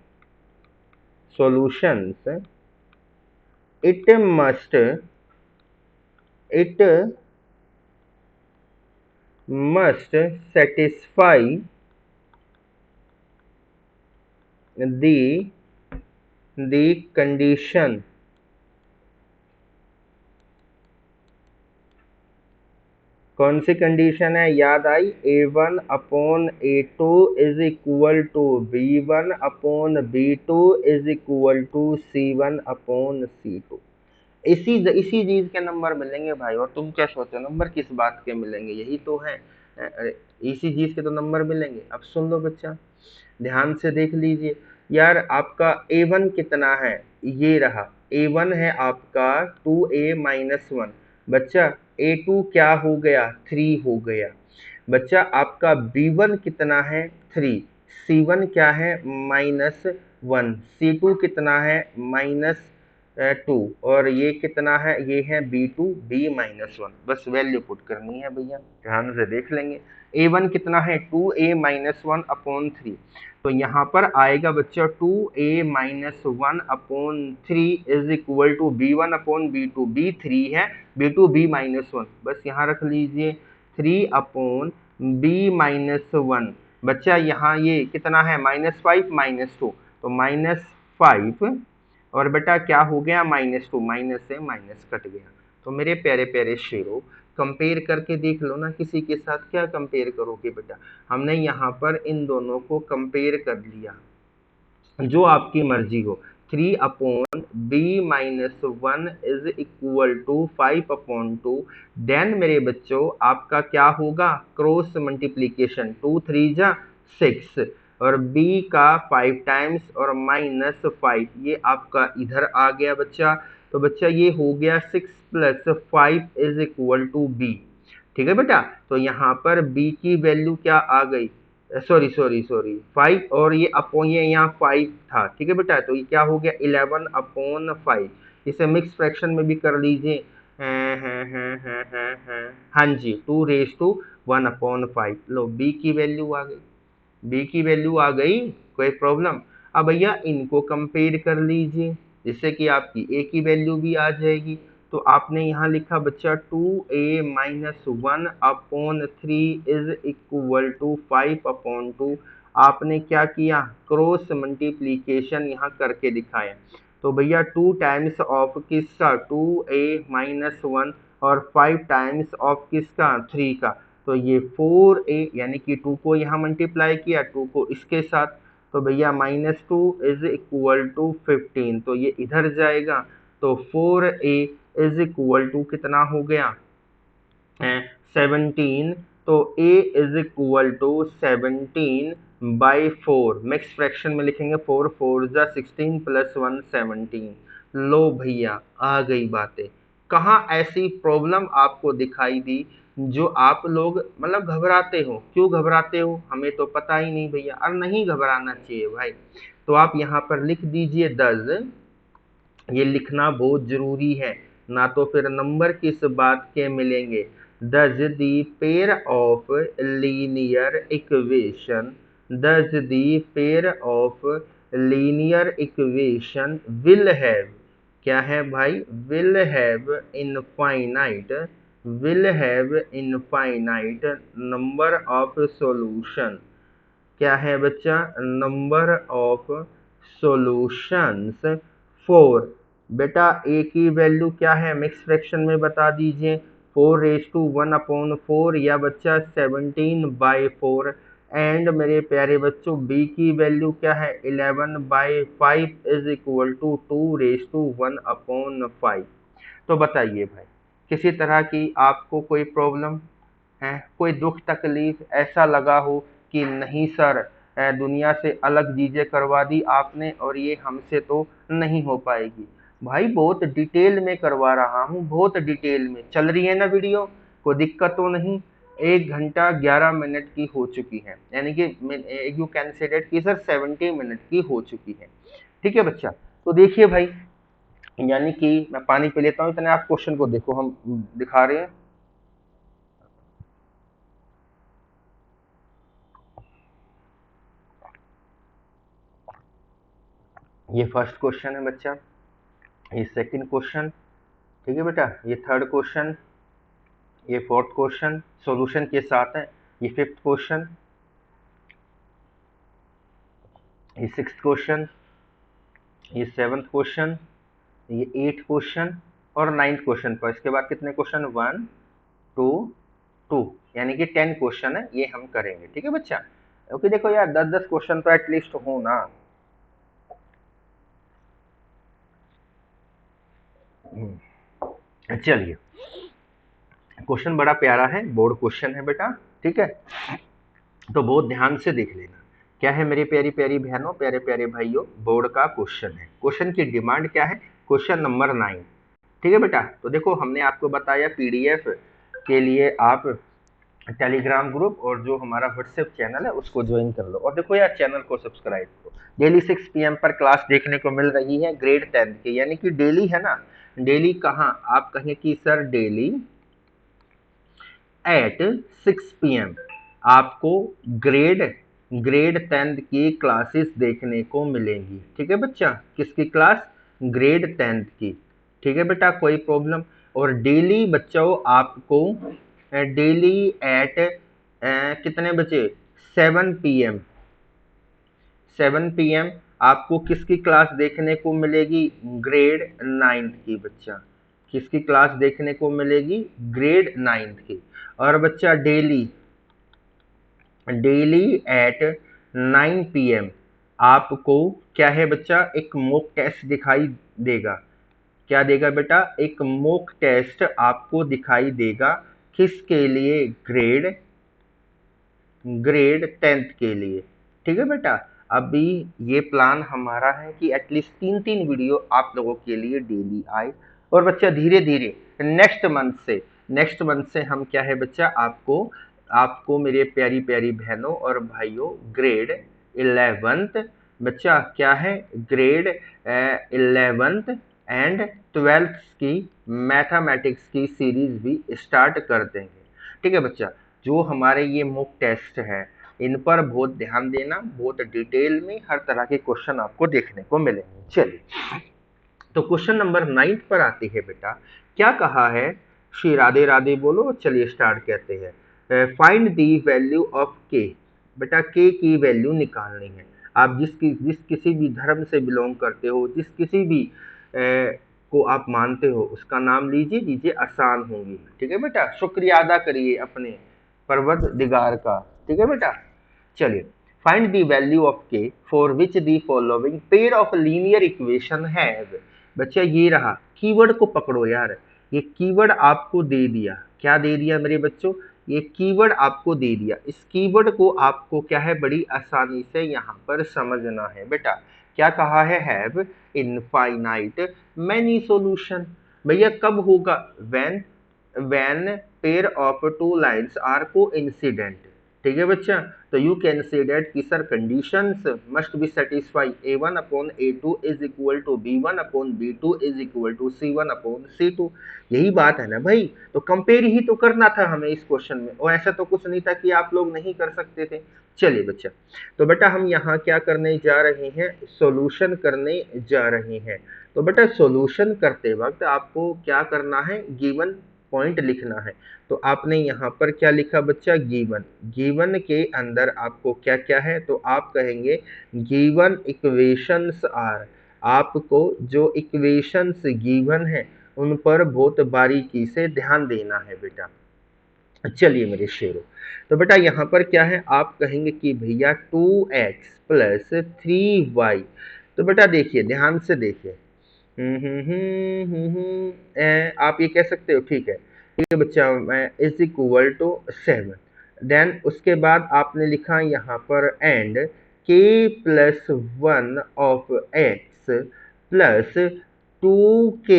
it must satisfy the condition, कौन सी कंडीशन है, याद आई, A1 upon A2 is equal to B1 upon B2 is equal to C1 upon C2। इसी चीज के नंबर मिलेंगे भाई, और तुम क्या सोचो नंबर किस बात के मिलेंगे, यही तो है। इसी चीज के तो नंबर मिलेंगे। अब सुन लो बच्चा, ध्यान से देख लीजिए यार, आपका A1 कितना है, ये रहा A1 है आपका 2a-1। बच्चा A2 क्या हो गया, 3 हो गया। बच्चा आपका B1 कितना है, 3। C1 क्या है, -1। C2 कितना है, -2। और ये कितना है, ये है B2 B-1। बस वैल्यू पुट करनी है भैया, ध्यान से देख लेंगे। A1 कितना है, 2a-1 अपॉन 3। तो यहाँ पर आएगा बच्चा 2a-1 upon 3 is equal to B1 upon B2। B3 है, B2 B-1, बस यहाँ रख लीजिए 3 अपॉन B-1। बच्चा यहाँ ये कितना है, -5 -2, तो -5 और बेटा क्या हो गया, -2, माइनस से माइनस कट गया। तो मेरे प्यारे प्यारे शेरों कंपेयर करके देख लो ना, किसी के साथ क्या कंपेयर करोगे बेटा। हमने यहाँ पर इन दोनों को कंपेयर कर लिया, जो आपकी मर्जी हो। 3 upon B-1 is equal to 5 upon 2। Then मेरे बच्चों आपका क्या होगा, क्रॉस मल्टीप्लीकेशन, 2 3 जा 6 और B का 5 टाइम्स और -5, ये आपका इधर आ गया बच्चा। तो बच्चा ये हो गया 6 + 5 इज इक्वल टू B, ठीक है बेटा। तो यहाँ पर B की वैल्यू क्या आ गई, सॉरी सॉरी सॉरी 5, और ये अपॉन ये यहाँ 5 था, ठीक है बेटा, तो ये क्या हो गया 11/5। इसे मिक्स फ्रैक्शन में भी कर लीजिए। हाँ जी, 2⁻1/5। लो बी की वैल्यू आ गई, बी की वैल्यू आ गई, कोई प्रॉब्लम। अब भैया इनको कंपेयर कर लीजिए, जिससे कि आपकी ए की वैल्यू भी आ जाएगी। तो आपने यहाँ लिखा बच्चा 2a-1/3 इज इक्वल टू 5/2। आपने क्या किया, क्रॉस मल्टीप्लीकेशन यहाँ करके दिखाया। तो भैया 2 टाइम्स ऑफ किसका 2a-1 और 5 टाइम्स ऑफ किसका 3 का, तो ये 4a, यानी कि 2 को यहाँ मल्टीप्लाई किया, 2 को इसके साथ, तो भैया -2 इज इक्वल टू 15, तो ये इधर जाएगा। तो 4a इज इक्वल टू कितना हो गया 17। तो a is equal to 17/4, mix fraction में लिखेंगे 4 4 16 + 1 17। लो भैया आ गई बातें। कहाँ ऐसी प्रॉब्लम आपको दिखाई दी जो आप लोग मतलब घबराते हो? क्यों घबराते हो, हमें तो पता ही नहीं भैया, और नहीं घबराना चाहिए भाई। तो आप यहाँ पर लिख दीजिए 10, ये लिखना बहुत जरूरी है, ना तो फिर नंबर किस बात के मिलेंगे। does the pair of linear equation does the pair of linear equation will have, क्या है भाई, will have infinite number of solution, क्या है बच्चा, नंबर ऑफ सॉल्यूशंस 4। बेटा ए की वैल्यू क्या है, मिक्स फ्रैक्शन में बता दीजिए, 4⁻1/4 या बच्चा 17/4। एंड मेरे प्यारे बच्चों बी की वैल्यू क्या है 11/5 इज इक्वल टू 2⁻1/5। तो बताइए भाई, किसी तरह की आपको कोई प्रॉब्लम है, कोई दुख तकलीफ, ऐसा लगा हो कि नहीं सर दुनिया से अलग चीजें करवा दी आपने और ये हमसे तो नहीं हो पाएगी? भाई बहुत डिटेल में करवा रहा हूँ, बहुत डिटेल में चल रही है ना वीडियो, कोई दिक्कत तो नहीं। 1 घंटा 11 मिनट की हो चुकी है, यानी कि यू कैन से दैट कि सर 70 मिनट की हो चुकी है। ठीक है बच्चा, तो देखिए भाई, यानी कि मैं पानी पी लेता हूँ, इतने आप क्वेश्चन को देखो, हम दिखा रहे हैं। ये फर्स्ट क्वेश्चन है बच्चा, ये सेकंड क्वेश्चन, ठीक है बेटा, ये थर्ड क्वेश्चन, ये फोर्थ क्वेश्चन सॉल्यूशन के साथ है, ये फिफ्थ क्वेश्चन, ये सिक्स्थ क्वेश्चन, ये सेवंथ क्वेश्चन, ये एट्थ क्वेश्चन और नाइन्थ क्वेश्चन पर। इसके बाद कितने क्वेश्चन, 1 2 2, यानी कि 10 क्वेश्चन है, ये हम करेंगे। ठीक है बच्चा, ओके। देखो यार 10-10 क्वेश्चन तो एटलीस्ट हो ना। चलिए, क्वेश्चन बड़ा प्यारा है, बोर्ड क्वेश्चन है बेटा, ठीक है, तो बहुत ध्यान से देख लेना। क्या है मेरी प्यारी प्यारी बहनों, प्यारे प्यारे भाइयों, बोर्ड का क्वेश्चन है। क्वेश्चन की डिमांड क्या है, क्वेश्चन नंबर 9, ठीक है बेटा। तो देखो हमने आपको बताया पीडीएफ के लिए आप टेलीग्राम ग्रुप और जो हमारा व्हाट्सएप चैनल है उसको ज्वाइन कर लो, और देखो यार चैनल को सब्सक्राइब करो। डेली 6 PM पर क्लास देखने को मिल रही है ग्रेड 10 की, यानी कि डेली है ना, डेली कहाँ, आप कहें कि सर डेली एट 6 PM आपको ग्रेड ग्रेड 10 की क्लासेस देखने को मिलेंगी। ठीक है बच्चा, किसकी क्लास, ग्रेड 10 की। ठीक है बेटा, कोई प्रॉब्लम। और डेली बच्चों आपको डेली एट कितने बजे, 7 PM 7 PM आपको किसकी क्लास देखने को मिलेगी, ग्रेड 9 की बच्चा, किसकी क्लास देखने को मिलेगी, ग्रेड 9 की। और बच्चा डेली डेली एट 9 PM आपको क्या है बच्चा, एक मॉक टेस्ट दिखाई देगा। क्या देगा बेटा, एक मॉक टेस्ट आपको दिखाई देगा, किसके लिए, ग्रेड 10th के लिए। ठीक है बेटा, अभी ये प्लान हमारा है कि एटलीस्ट 3-3 वीडियो आप लोगों के लिए डेली आए। और बच्चा धीरे धीरे नेक्स्ट मंथ से हम क्या है बच्चा, आपको आपको मेरे प्यारी प्यारी बहनों और भाइयों ग्रेड 11th, बच्चा क्या है, ग्रेड 11th एंड 12th की मैथमेटिक्स की सीरीज भी स्टार्ट कर देंगे। ठीक है बच्चा, जो हमारे ये मॉक टेस्ट है इन पर बहुत ध्यान देना, बहुत डिटेल में हर तरह के क्वेश्चन आपको देखने को मिलेंगे। चलिए, तो क्वेश्चन नंबर 9 पर आती है बेटा। क्या कहा है, श्री राधे राधे बोलो। चलिए स्टार्ट करते हैं। फाइंड दी वैल्यू ऑफ के। बेटा के की वैल्यू निकालनी है। आप जिस किसी भी धर्म से बिलोंग करते हो, जिस किसी भी को आप मानते हो, उसका नाम लीजिए, आसान होंगी। ठीक है बेटा, शुक्रिया अदा करिए अपने परवरदिगार का। ठीक है बेटा, चलिए, फाइंड द वैल्यू ऑफ के for which the following pair of linear equation have. बच्चा ये रहा, कीवर्ड को पकड़ो यार। ये कीवर्ड आपको दे दिया, क्या दे दिया मेरे बच्चों, ये कीवर्ड आपको दे दिया। इस कीवर्ड को आपको क्या है, बड़ी आसानी से यहाँ पर समझना है बेटा। क्या कहा है, हैव इनफाइनाइट मैनी सॉल्यूशन। भैया कब होगा, when pair of two lines are coincident। ठीक है बच्चा, तो यू कैन से दैट कि sir conditions must be satisfy a1 upon a2 is equal to b1 upon b2 is equal to c1 upon c2। यही बात है ना भाई, तो कंपेयर ही तो करना था हमें इस क्वेश्चन में, और ऐसा तो कुछ नहीं था कि आप लोग नहीं कर सकते थे। चलिए बच्चा, तो बेटा हम यहाँ क्या करने जा रहे हैं, सॉल्यूशन करने जा रहे हैं। तो बेटा सॉल्यूशन करते वक्त आपको क्या करना है, गिवन पॉइंट लिखना है। तो आपने यहाँ पर क्या लिखा बच्चा, गिवन। गिवन के अंदर आपको क्या क्या है, तो आप कहेंगे गिवन इक्वेशंस आर। आपको जो इक्वेशंस गिवन है उन पर बहुत बारीकी से ध्यान देना है बेटा। चलिए मेरे शेरों, तो बेटा यहाँ पर क्या है, आप कहेंगे कि भैया 2x प्लस 3y। तो बेटा देखिए, ध्यान से देखिए, आप ये कह सकते हो, ठीक है बच्चा, इज इक्वल टू 7। देन उसके बाद आपने लिखा यहाँ पर and k plus 1 of x plus 2k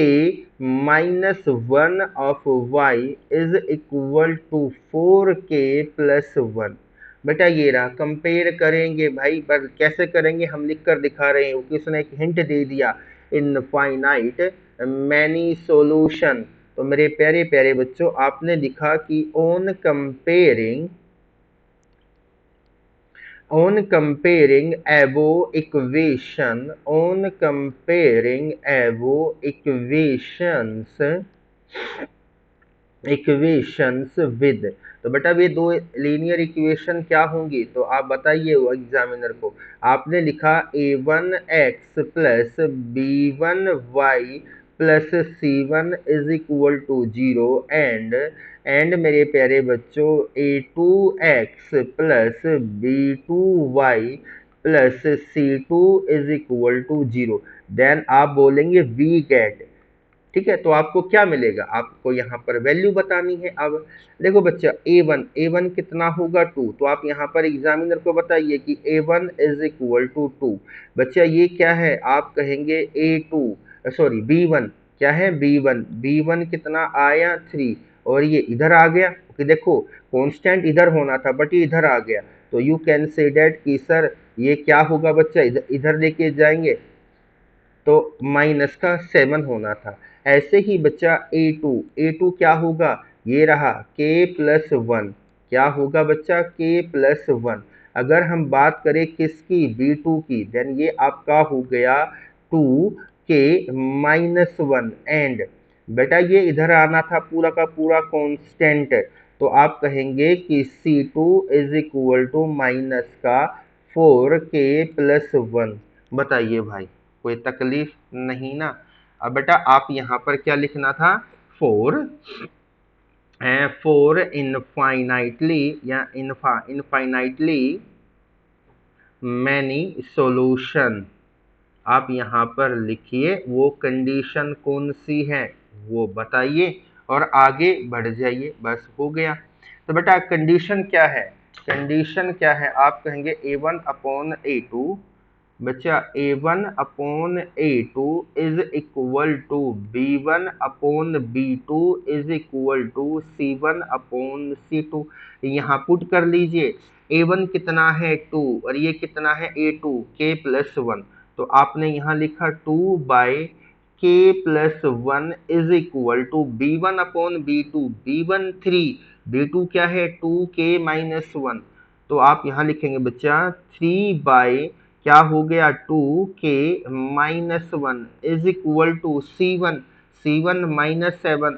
minus 1 of y is equal to 4k plus 1। बेटा ये रहा, कंपेयर करेंगे भाई, पर कैसे करेंगे हम लिख कर दिखा रहे हैं, क्योंकि उसने एक हिंट दे दिया, इनफाइनाइट मैनी सॉल्यूशन। तो मेरे प्यारे प्यारे बच्चों, आपने लिखा कि on comparing above equation, on comparing above equations with। तो बेटा ये दो लीनियर इक्वेशन क्या होंगी, तो आप बताइए वो एग्जामिनर को। आपने लिखा a1x plus b1y plus c1 is equal to 0 and मेरे प्यारे बच्चों a2x plus b2y plus c2 is equal to 0। Then आप बोलेंगे वी गेट। ठीक है, तो आपको क्या मिलेगा, आपको यहाँ पर वैल्यू बतानी है। अब देखो बच्चा, a1 कितना होगा 2। तो आप यहाँ पर एग्जामिनर को बताइए कि a1 इज इक्वल टू 2। बच्चा ये क्या है, आप कहेंगे b1 क्या है, b1 कितना आया 3, और ये इधर आ गया, कि देखो कांस्टेंट इधर होना था बट ये इधर आ गया। तो यू कैन से दैट कि सर ये क्या होगा बच्चा, इधर लेके जाएंगे तो माइनस का 7 होना था। ऐसे ही बच्चा a2 क्या होगा, ये रहा k प्लस 1। क्या होगा बच्चा, k प्लस 1। अगर हम बात करें किसकी, b2 की, देन ये आपका हो गया 2k माइनस 1 एंड बेटा ये इधर आना था पूरा का पूरा कांस्टेंट। तो आप कहेंगे कि c2 is equal to minus का 4k प्लस 1। बताइए भाई, कोई तकलीफ नहीं ना। अब बेटा आप यहाँ पर क्या लिखना था, फोर इनफाइनाइटली या इनफाइनाइटली मैनी सॉल्यूशन। आप यहाँ पर लिखिए वो कंडीशन कौन सी है वो बताइए और आगे बढ़ जाइए, बस हो गया। तो बेटा कंडीशन क्या है, कंडीशन क्या है, आप कहेंगे a1 अपॉन a2 बच्चा A1/A2 is equal to B1/B2 is equal to C1/C2। यहाँ पुट कर लीजिए। A1 कितना है 2 और ये कितना है A2 K+1। तो आपने यहाँ लिखा 2/K+1 is equal to B1/B2। B1 3, B2 क्या है 2K-1। तो आप यहाँ लिखेंगे बच्चा 3 क्या हो गया 2K-1 is equal to C1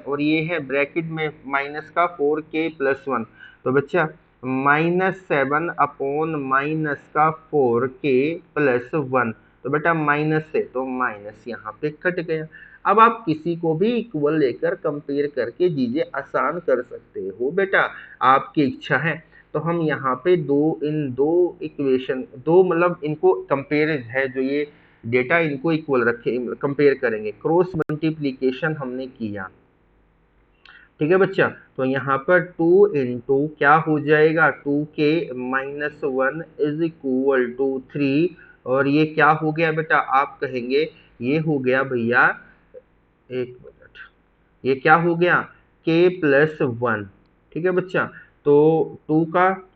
और ये है ब्रैकेट में माइनस का 4K+1। तो बच्चा -7/-4K+1। तो बेटा माइनस से तो माइनस यहाँ पे कट गया। अब आप किसी को भी इक्वल लेकर कंपेयर करके चीजें आसान कर सकते हो बेटा, आपकी इच्छा है। तो हम यहाँ पे इन दो इक्वेशन, दो मतलब इनको कंपेयर है, जो ये डेटा इनको इक्वल रखे कंपेयर करेंगे। क्रॉस मल्टीप्लीकेशन हमने किया, ठीक है बच्चा। तो यहाँ पर 2 इंटू क्या हो जाएगा 2K-1 इज इक्वल टू 3 और ये क्या हो गया बेटा, आप कहेंगे ये हो गया भैया, एक मिनट, ये क्या हो गया K+1, ठीक है बच्चा। तो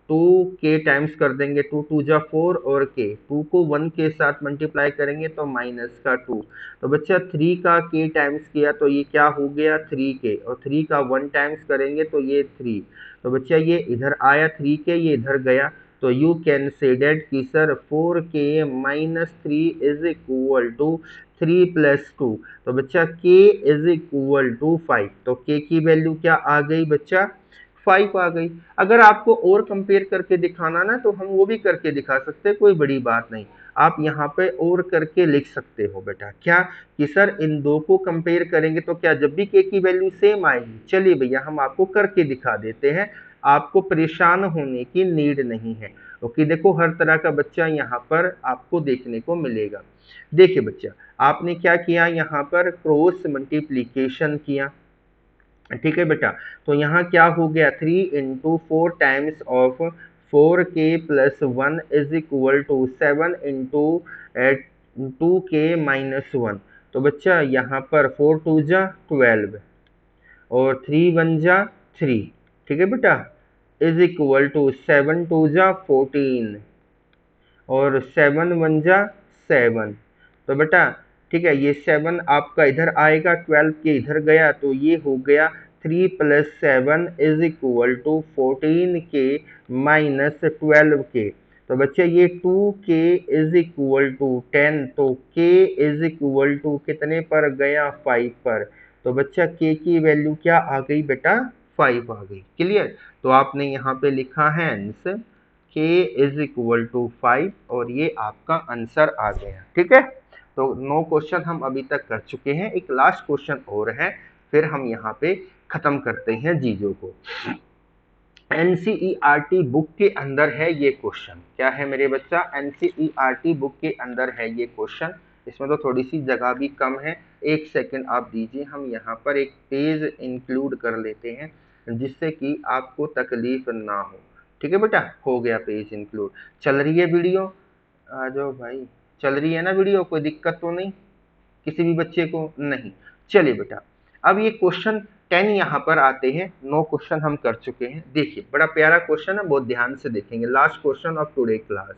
2K टाइम्स कर देंगे, 2 2 जा 4 और K, 2 को 1 के साथ मल्टीप्लाई करेंगे तो -2। तो बच्चा 3 का K टाइम्स किया तो ये क्या हो गया 3K और 3 का 1 टाइम्स करेंगे तो ये 3। तो बच्चा ये इधर आया 3K, ये इधर गया। तो यू कैन से डेट कि sir 4K-3 is equal to 3+2। तो बच्चा K इज इक्वल टू 5। तो K की वैल्यू क्या आ गई बच्चा 5 आ गई। अगर आपको और कंपेयर करके दिखाना ना तो हम वो भी करके दिखा सकते हैं, कोई बड़ी बात नहीं। आप यहाँ पे और करके लिख सकते हो बेटा, क्या कि सर इन दो को कंपेयर करेंगे तो क्या जब भी K की वैल्यू सेम आएगी। चलिए भैया हम आपको करके दिखा देते हैं, आपको परेशान होने की नीड नहीं है। ओके, देखो हर तरह का बच्चा यहाँ पर आपको देखने को मिलेगा। देखिए बच्चा, आपने क्या किया, यहाँ पर क्रॉस मल्टीप्लीकेशन किया, ठीक है बेटा। तो यहाँ क्या हो गया 3 into 4 times of 4K+1 is equal to 7 into 2K-1। तो बच्चा यहाँ पर 4 2 जा 12 और 3 1 जा 3, ठीक है बेटा, इज इक्वल टू 7 2 जा 14 और 7 1 जा 7। तो बेटा ठीक है, ये 7 आपका इधर आएगा, 12 के इधर गया तो ये हो गया 3 + 7 इज इक्वल टू 14K-12K। तो बच्चे ये 2K इज इक्वल टू 10, तो K इज इक्वल टू कितने पर गया 5 पर। तो बच्चा K की वैल्यू क्या आ गई बेटा 5 आ गई। क्लियर। तो आपने यहाँ पे लिखा है answer K is equal to 5 और ये आपका आंसर आ गया, ठीक है। तो 9 क्वेश्चन हम अभी तक कर चुके हैं, एक लास्ट क्वेश्चन और है, फिर हम यहाँ पे खत्म करते हैं चीजों को। NCERT बुक के अंदर है ये क्वेश्चन, क्या है मेरे बच्चा, NCERT बुक के अंदर है ये क्वेश्चन। इसमें तो थोड़ी सी जगह भी कम है, एक सेकंड आप दीजिए, हम यहाँ पर एक पेज इंक्लूड कर लेते हैं जिससे कि आपको तकलीफ ना हो। ठीक है बेटा, हो गया पेज इंक्लूड। चल रही है वीडियो, आ जाओ भाई, चल रही है ना वीडियो, कोई दिक्कत तो नहीं किसी भी बच्चे को, नहीं। चलिए बेटा, अब ये क्वेश्चन 10 यहाँ पर आते हैं, 9 क्वेश्चन हम कर चुके हैं। देखिए बड़ा प्यारा क्वेश्चन है, बहुत ध्यान से देखेंगे, last question of today class.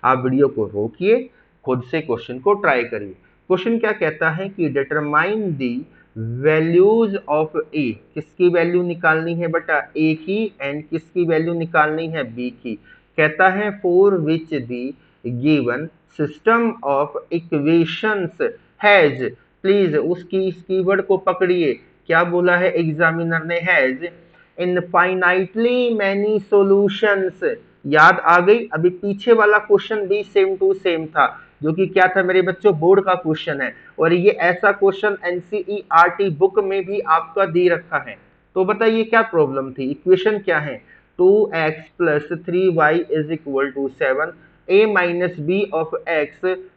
आप वीडियो को रोकिए, खुद से क्वेश्चन को ट्राई करिए। क्वेश्चन क्या कहता है कि डिटरमाइन दी वैल्यूज ऑफ ए, किसकी वैल्यू निकालनी है बेटा ए की, एंड किसकी वैल्यू निकालनी है बी की। कहता है for which the given system of equations has, please उसकी इस कीवर्ड को पकड़िए, क्या बोला है एग्जामिनर ने, हैज इनफाइनाइटली मैनी सॉल्यूशंस। याद आ गई, अभी पीछे वाला क्वेश्चन भी सेम टू सेम था, जो कि क्या था मेरे बच्चों, बोर्ड का क्वेश्चन है, और ये ऐसा क्वेश्चन एनसीईआरटी बुक में भी आपका दे रखा है। तो बताइए क्या प्रॉब्लम थी, इक्वेशन क्या है, 2x + 3y is equal to 7, a minus b of x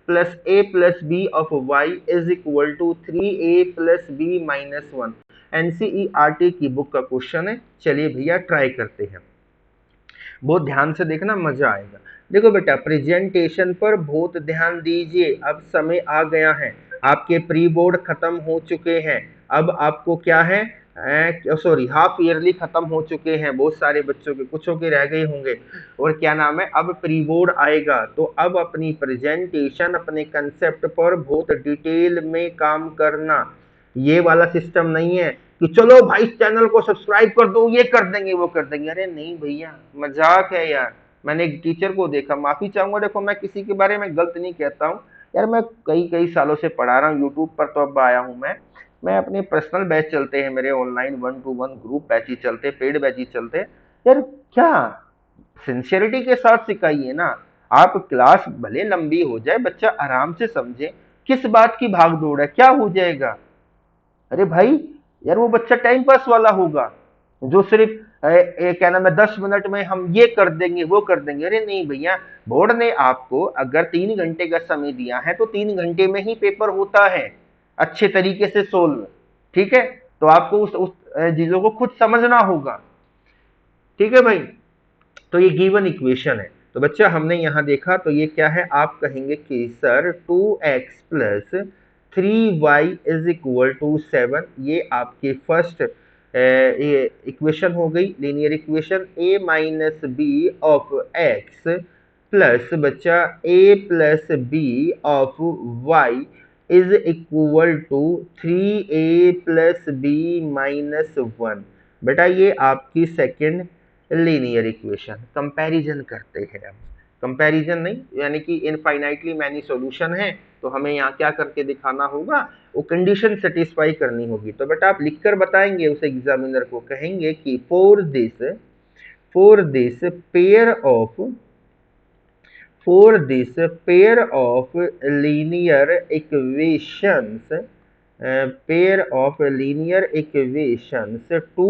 plus a plus b of y is equal to 3a plus b minus 1। NCERT की बुक का क्वेश्चन है, चलिए भैया ट्राई करते हैं। बहुत ध्यान से देखना, मजा आएगा। देखो बेटा, प्रेजेंटेशन पर बहुत ध्यान दीजिए। अब समय आ गया है, आपके प्री बोर्ड खत्म हो चुके हैं। अब आपको क्या है, सॉरी, हाफ ईयरली खत्म हो चुके हैं बहुत सारे बच्चों के, कुछों के रह गए होंगे। और क्या नाम है, अब प्री बोर्ड आएगा, तो अब अपनी प्रेजेंटेशन, अपने कंसेप्ट पर बहुत डिटेल में काम करना। ये वाला सिस्टम नहीं है कि चलो भाई चैनल को सब्सक्राइब कर दो, ये कर देंगे वो कर देंगे। अरे नहीं भैया, मजाक है यार। मैंने एक टीचर को देखा, माफी चाहूंगा, देखो मैं किसी के बारे में गलत नहीं कहता हूँ यार, मैं कई कई सालों से पढ़ा रहा हूँ यूट्यूब पर, तो अब आया हूँ मैं अपने पर्सनल बैच चलते हैं मेरे, ऑनलाइन 1-to-1 ग्रुप बैच ही चलते, पेड बैच ही चलते यार। क्या सिंसियरिटी के साथ सिखाइए ना। आप क्लास भले लंबी हो जाए, बच्चा आराम से समझे, किस बात की भाग दौड़ है, क्या हो जाएगा। अरे भाई यार, वो बच्चा टाइम पास वाला होगा जो सिर्फ क्या नाम है, 10 मिनट में हम ये कर देंगे वो कर देंगे। अरे नहीं भैया, बोर्ड ने आपको अगर 3 घंटे का समय दिया है तो 3 घंटे में ही पेपर होता है, अच्छे तरीके से सोल्व। ठीक है, तो आपको उस चीजों को खुद समझना होगा। ठीक है भाई, तो ये गिवन इक्वेशन है। तो बच्चा हमने यहाँ देखा, तो ये क्या है, आप कहेंगे कि sir 2x plus 3y is equal to 7, ये आपकी फर्स्ट इक्वेशन हो गई, linear equation. a minus b of x plus बच्चा a plus b of y is equal to 3a plus b minus 1। बेटा ये आपकी सेकेंड लीनियर इक्वेशन, कंपैरिजन करते हैं हम। कंपैरिजन नहीं, यानी कि इनफाइनाइटली मैनी सॉल्यूशन है, तो हमें यहाँ क्या करके दिखाना होगा, वो कंडीशन सेटिस्फाई करनी होगी। तो बेटा आप लिखकर बताएंगे उस एग्जामिनर को, कहेंगे कि for this pair of linear equations to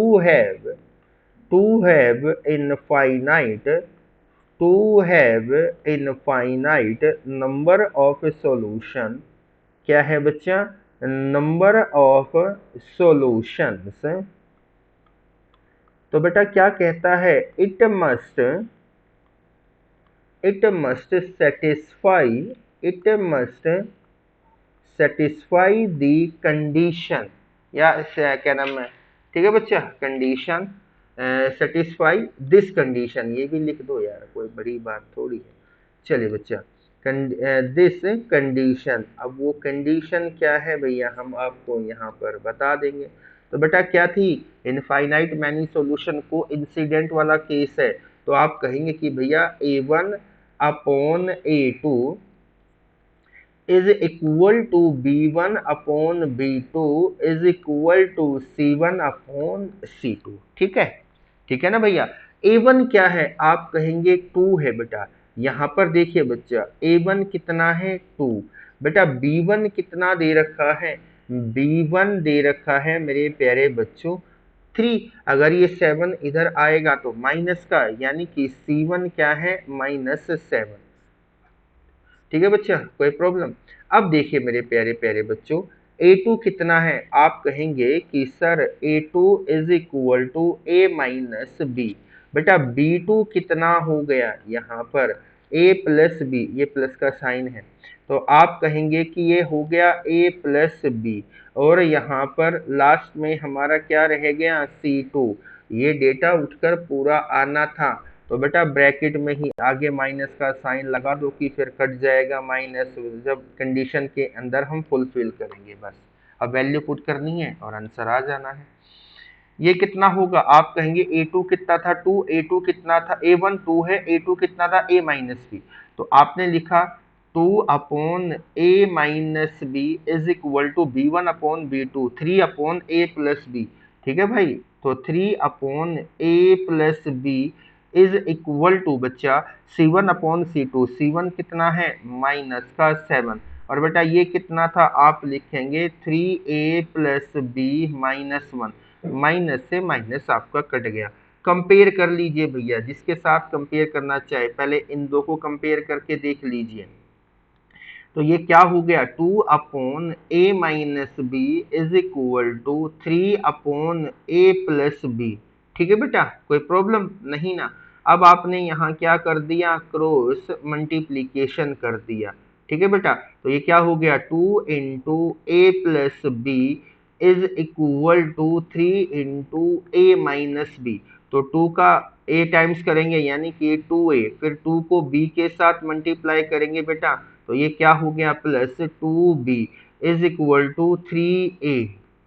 have number of solution। क्या है बच्चा, नंबर ऑफ सॉल्यूशंस। तो बेटा क्या कहता है, it must satisfy the condition, या क्या नाम है, ठीक है बच्चा, कंडीशन सेटिस्फाई दिस कंडीशन, ये भी लिख दो यार, कोई बड़ी बात थोड़ी है। चलिए बच्चा, दिस कंडीशन, अब वो कंडीशन क्या है भैया, हम आपको यहाँ पर बता देंगे। तो बेटा क्या थी, इनफाइनाइट मैनी सॉल्यूशन को इंसिडेंट वाला केस है, तो आप कहेंगे कि भैया A1 upon A2 is equal to B1 upon B2 is equal to C1 upon C2। ठीक है, ठीक है ना भैया। A1 क्या है, आप कहेंगे 2 है बेटा। यहाँ पर देखिए बच्चा, A1 कितना है, 2। बेटा B1 कितना दे रखा है, B1 दे रखा है मेरे प्यारे बच्चों 3। अगर ये 7 इधर आएगा तो माइनस का, यानी कि C1 क्या है, -7। ठीक है बच्चा, कोई प्रॉब्लम। अब देखिए मेरे प्यारे प्यारे बच्चों, A2 कितना है, आप कहेंगे कि sir A2 is equal to A minus b. बेटा B2 कितना हो गया, यहाँ पर A प्लस बी, ये प्लस का साइन है, तो आप कहेंगे कि ये हो गया A प्लस बी, और यहाँ पर लास्ट में हमारा क्या रह गया, C2। ये डेटा उठकर पूरा आना था, तो बेटा ब्रैकेट में ही आगे माइनस का साइन लगा दो कि फिर कट जाएगा माइनस, जब कंडीशन के अंदर हम फुलफिल करेंगे। बस अब वैल्यू पुट करनी है और आंसर आ जाना है। ये कितना होगा, आप कहेंगे A2 कितना था, 2, A2 कितना था, A1 2 है, A2 कितना था, A माइनस बी। तो आपने लिखा 2 upon A minus b is equal to B1 upon B2, 3 upon A plus b. ठीक है भाई, तो 3 upon A plus b is equal to बच्चा C1 अपॉन C2, C1 कितना है, माइनस का 7। और बेटा ये कितना था, आप लिखेंगे 3A plus b minus 1, minus से माइनस आपका कट गया। कंपेयर कर लीजिए भैया, जिसके साथ कंपेयर करना चाहे पहले इन दो को कंपेयर करके देख लीजिए। तो ये क्या हो गया, 2 upon A minus b is equal to 3 upon A plus b. ठीक है बेटा, कोई प्रॉब्लम नहीं ना। अब आपने यहाँ क्या कर दिया, क्रॉस मल्टीप्लीकेशन कर दिया। ठीक है बेटा, तो ये क्या हो गया, 2 into a plus b is equal to 3 into a minus b. तो 2 का a टाइम्स करेंगे यानी कि 2a, फिर 2 को b के साथ मल्टीप्लाई करेंगे बेटा, तो ये क्या हो गया, plus 2b is equal to 3a।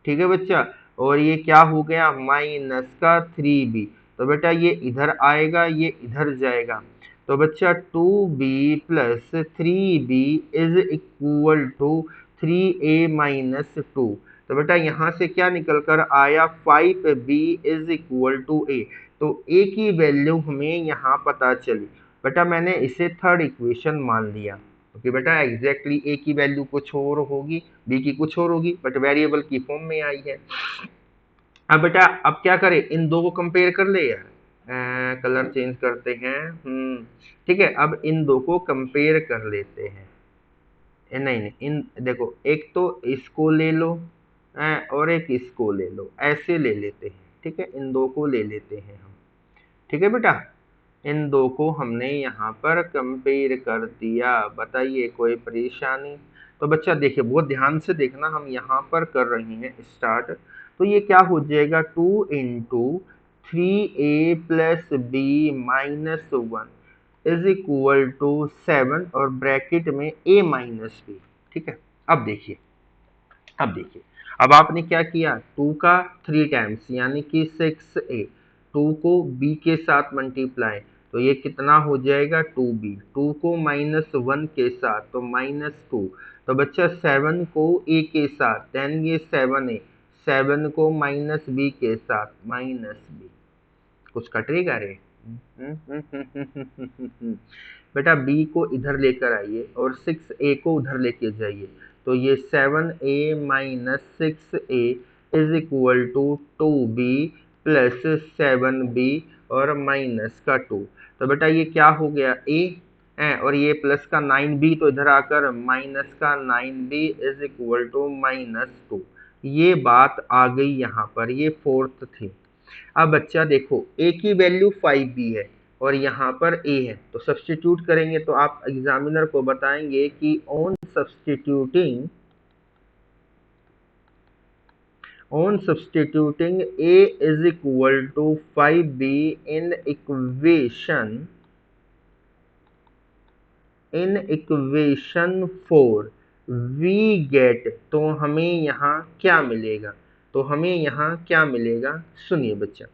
ठीक है बच्चा, और ये क्या हो गया, माइनस का 3b। तो बेटा ये इधर आएगा, ये इधर जाएगा, तो बच्चा 2b plus 3b is equal to 3a minus 2। तो बेटा यहाँ से क्या निकल कर आया, 5b is equal to a। तो a की वैल्यू हमें यहाँ पता चली। बेटा मैंने इसे थर्ड इक्वेशन मान लिया, क्योंकि बेटा एग्जैक्टली a की वैल्यू कुछ और होगी, b की कुछ और होगी, बट वेरिएबल की फॉर्म में आई है। अब बेटा अब क्या करें, इन दो को कंपेयर कर ले यार, कलर चेंज करते हैं। ठीक है, अब इन दो को कंपेयर कर लेते हैं। नहीं नहीं, इन देखो, एक तो इसको ले लो और एक इसको ले लो, ऐसे ले लेते हैं। ठीक है, इन दो को ले लेते हैं हम। ठीक है बेटा, इन दो को हमने यहाँ पर कंपेयर कर दिया, बताइए कोई परेशानी। तो बच्चा देखिए, बहुत ध्यान से देखना, हम यहाँ पर कर रहे हैं स्टार्ट। तो ये क्या हो जाएगा, 2 into 3a plus b minus 1 is equal to 7 और ब्रैकेट में a माइनस बी। ठीक है, अब देखिए, अब देखिए, अब आपने क्या किया, 2 का 3 टाइम्स यानी कि 6a, 2 को b के साथ मल्टीप्लाई, तो ये कितना हो जाएगा, 2b, 2 को -1 के साथ तो -2, तो बच्चा 7 को a के साथ, देन ये 7a, 7 को -b के साथ -b। कुछ कटेगा रे? बेटा b को इधर लेकर आइए और 6a को उधर लेके जाइए, तो ये 7a minus 6a is equal to 2b plus 7b और माइनस का 2। तो बेटा ये क्या हो गया, a और ये प्लस का 9b, तो इधर आकर माइनस का 9b इज इक्वल टू -2। ये बात आ गई यहाँ पर, ये फोर्थ थी। अब बच्चा देखो, a की वैल्यू 5b है और यहाँ पर a है, तो सब्स्टिट्यूट करेंगे, तो आप एग्जामिनर को बताएंगे कि on substituting a is equal to 5b in equation 4 we get, तो हमें यहाँ क्या मिलेगा, तो हमें यहाँ क्या मिलेगा, सुनिए बच्चा।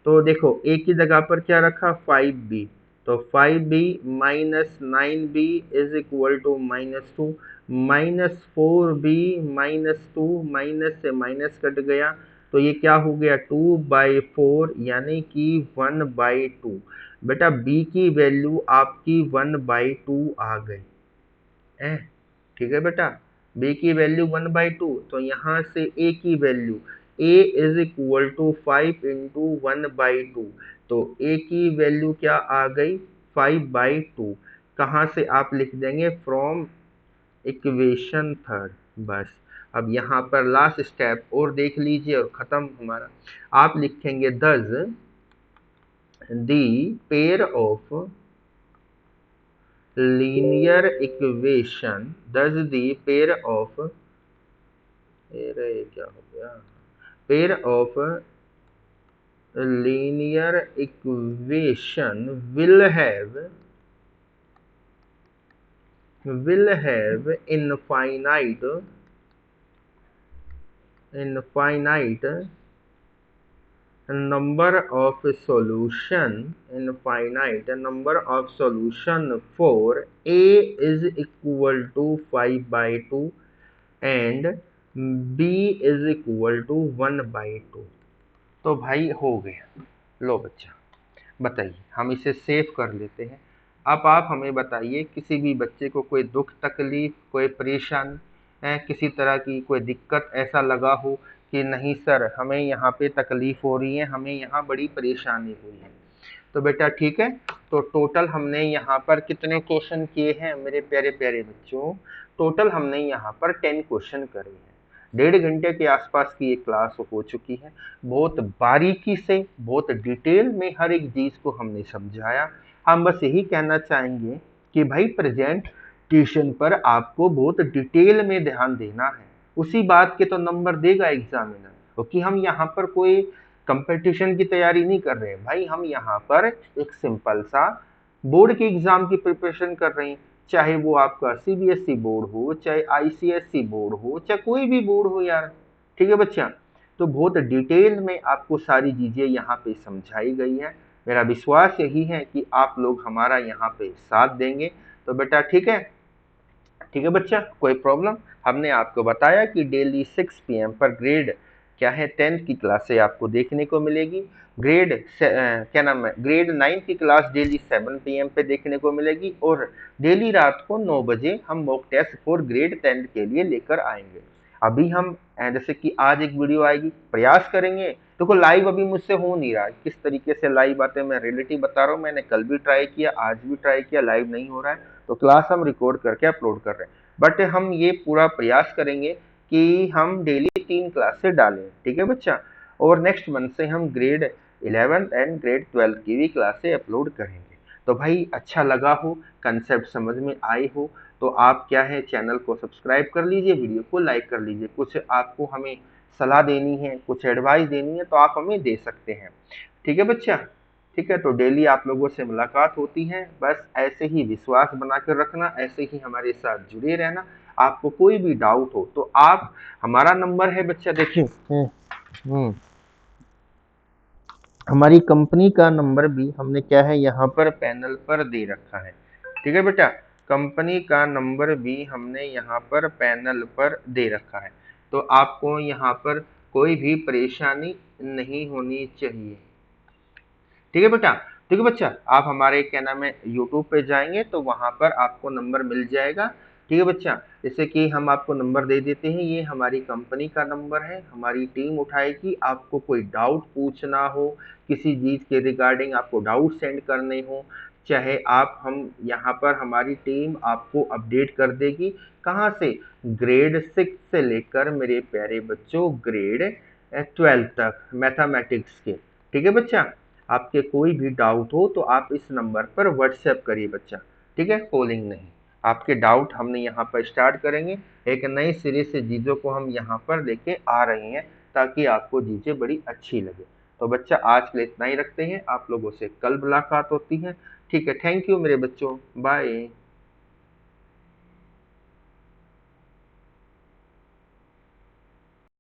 तो देखो a की जगह पर क्या रखा, 5b, तो 5b minus 9b is equal to -2, -4b -2, minus से माइनस कट गया, तो ये क्या हो गया, 2/4 यानी कि 1/2। बेटा b की वैल्यू आपकी 1/2 आ गई है। ठीक है बेटा, b की वैल्यू 1/2, तो यहाँ से a की वैल्यू, a is equal to 5 into 1/2, तो a की वैल्यू क्या आ गई, 5/2। कहाँ से आप लिख देंगे, फ्रॉम इक्वेशन थर्ड। बस अब यहाँ पर लास्ट स्टेप और देख लीजिए और खत्म हमारा। आप लिखेंगे thus the pair of linear equation, thus the pair of क्या हो गया, pair of linear equation will have infinite number of solution for a is equal to 5/2 and b is equal to 1/2। तो भाई हो गया। लो बच्चा बताइए, हम इसे सेव कर लेते हैं। अब आप हमें बताइए, किसी भी बच्चे को कोई दुख तकलीफ, कोई परेशानी है, किसी तरह की कोई दिक्कत ऐसा लगा हो कि नहीं सर हमें यहाँ पे तकलीफ हो रही है, हमें यहाँ बड़ी परेशानी हुई है, तो बेटा ठीक है। तो टोटल हमने यहाँ पर कितने क्वेश्चन किए हैं मेरे प्यारे प्यारे बच्चों, टोटल हमने यहाँ पर 10 क्वेश्चन करे हैं। 1.5 घंटे के आसपास की ये क्लास हो चुकी है। बहुत बारीकी से, बहुत डिटेल में हर एक चीज को हमने समझाया। हम बस यही कहना चाहेंगे कि भाई प्रेजेंटेशन पर आपको बहुत डिटेल में ध्यान देना है, उसी बात के तो नंबर देगा एग्जामिनर। क्योंकि हम यहाँ पर कोई कंपटीशन की तैयारी नहीं कर रहे हैं भाई, हम यहाँ पर एक सिंपल सा बोर्ड के एग्जाम की प्रिपरेशन कर रहे हैं। चाहे वो आपका सीबीएसई बोर्ड हो, चाहे आईसीएसई बोर्ड हो, चाहे कोई भी बोर्ड हो यार। ठीक है बच्चा, तो बहुत डिटेल में आपको सारी चीजें यहाँ पे समझाई गई है। मेरा विश्वास यही है कि आप लोग हमारा यहाँ पे साथ देंगे। तो बेटा ठीक है, ठीक है बच्चा, कोई प्रॉब्लम? हमने आपको बताया कि डेली 6 PM पर ग्रेड क्या है 10th की क्लासे आपको देखने को मिलेगी। क्या नाम है, ग्रेड 9 की क्लास डेली 7 PM पे देखने को मिलेगी। और डेली रात को 9 बजे हम मॉक टेस्ट फॉर ग्रेड 10 के लिए लेकर आएंगे। अभी हम जैसे कि आज एक वीडियो आएगी, प्रयास करेंगे। देखो लाइव अभी मुझसे हो नहीं रहा है, किस तरीके से लाइव आते हैं मैं रियलिटी बता रहा हूँ। मैंने कल भी ट्राई किया, आज भी ट्राई किया, लाइव नहीं हो रहा है। तो क्लास हम रिकॉर्ड करके अपलोड कर रहे हैं, बट हम ये पूरा प्रयास करेंगे कि हम डेली 3 क्लासेस डालें। ठीक है बच्चा, और नेक्स्ट मंथ से हम ग्रेड 11 एंड ग्रेड 12 की भी क्लासेस अपलोड करेंगे। तो भाई अच्छा लगा हो, कंसेप्ट समझ में आए हो, तो आप क्या है चैनल को सब्सक्राइब कर लीजिए, वीडियो को लाइक कर लीजिए। कुछ आपको हमें सलाह देनी है, कुछ एडवाइस देनी है, तो आप हमें दे सकते हैं। ठीक है बच्चा, ठीक है। तो डेली आप लोगों से मुलाकात होती है, बस ऐसे ही विश्वास बना कर रखना, ऐसे ही हमारे साथ जुड़े रहना। आपको कोई भी डाउट हो तो आप, हमारा नंबर है बच्चा, देखिए हमारी कंपनी का नंबर भी हमने क्या है यहाँ पर पैनल पर दे रखा है। ठीक है बेटा, कंपनी का नंबर भी हमने यहाँ पर पैनल पर दे रखा है। तो आपको यहाँ पर कोई भी परेशानी नहीं होनी चाहिए। ठीक है बेटा, ठीक है बच्चा, आप हमारे क्या नाम है यूट्यूब पे जाएंगे तो वहां पर आपको नंबर मिल जाएगा। ठीक है बच्चा, जैसे कि हम आपको नंबर दे देते हैं, ये हमारी कंपनी का नंबर है, हमारी टीम उठाएगी। आपको कोई डाउट पूछना हो, किसी चीज के रिगार्डिंग आपको डाउट सेंड करने हो, चाहे आप, हम यहाँ पर हमारी टीम आपको अपडेट कर देगी। कहाँ से? ग्रेड 6 से लेकर मेरे प्यारे बच्चों ग्रेड 12 तक मैथमेटिक्स के। ठीक है बच्चा, आपके कोई भी डाउट हो तो आप इस नंबर पर व्हाट्सएप करिए बच्चा। ठीक है, कॉलिंग नहीं। आपके डाउट हमने यहाँ पर स्टार्ट करेंगे, एक नई सीरीज से चीज़ों को हम यहाँ पर लेके आ रहे हैं, ताकि आपको चीज़ें बड़ी अच्छी लगे। तो बच्चा आज के लिए इतना ही रखते हैं, आप लोगों से कल मुलाकात होती है। ठीक है, थैंक यू मेरे बच्चों, बाय।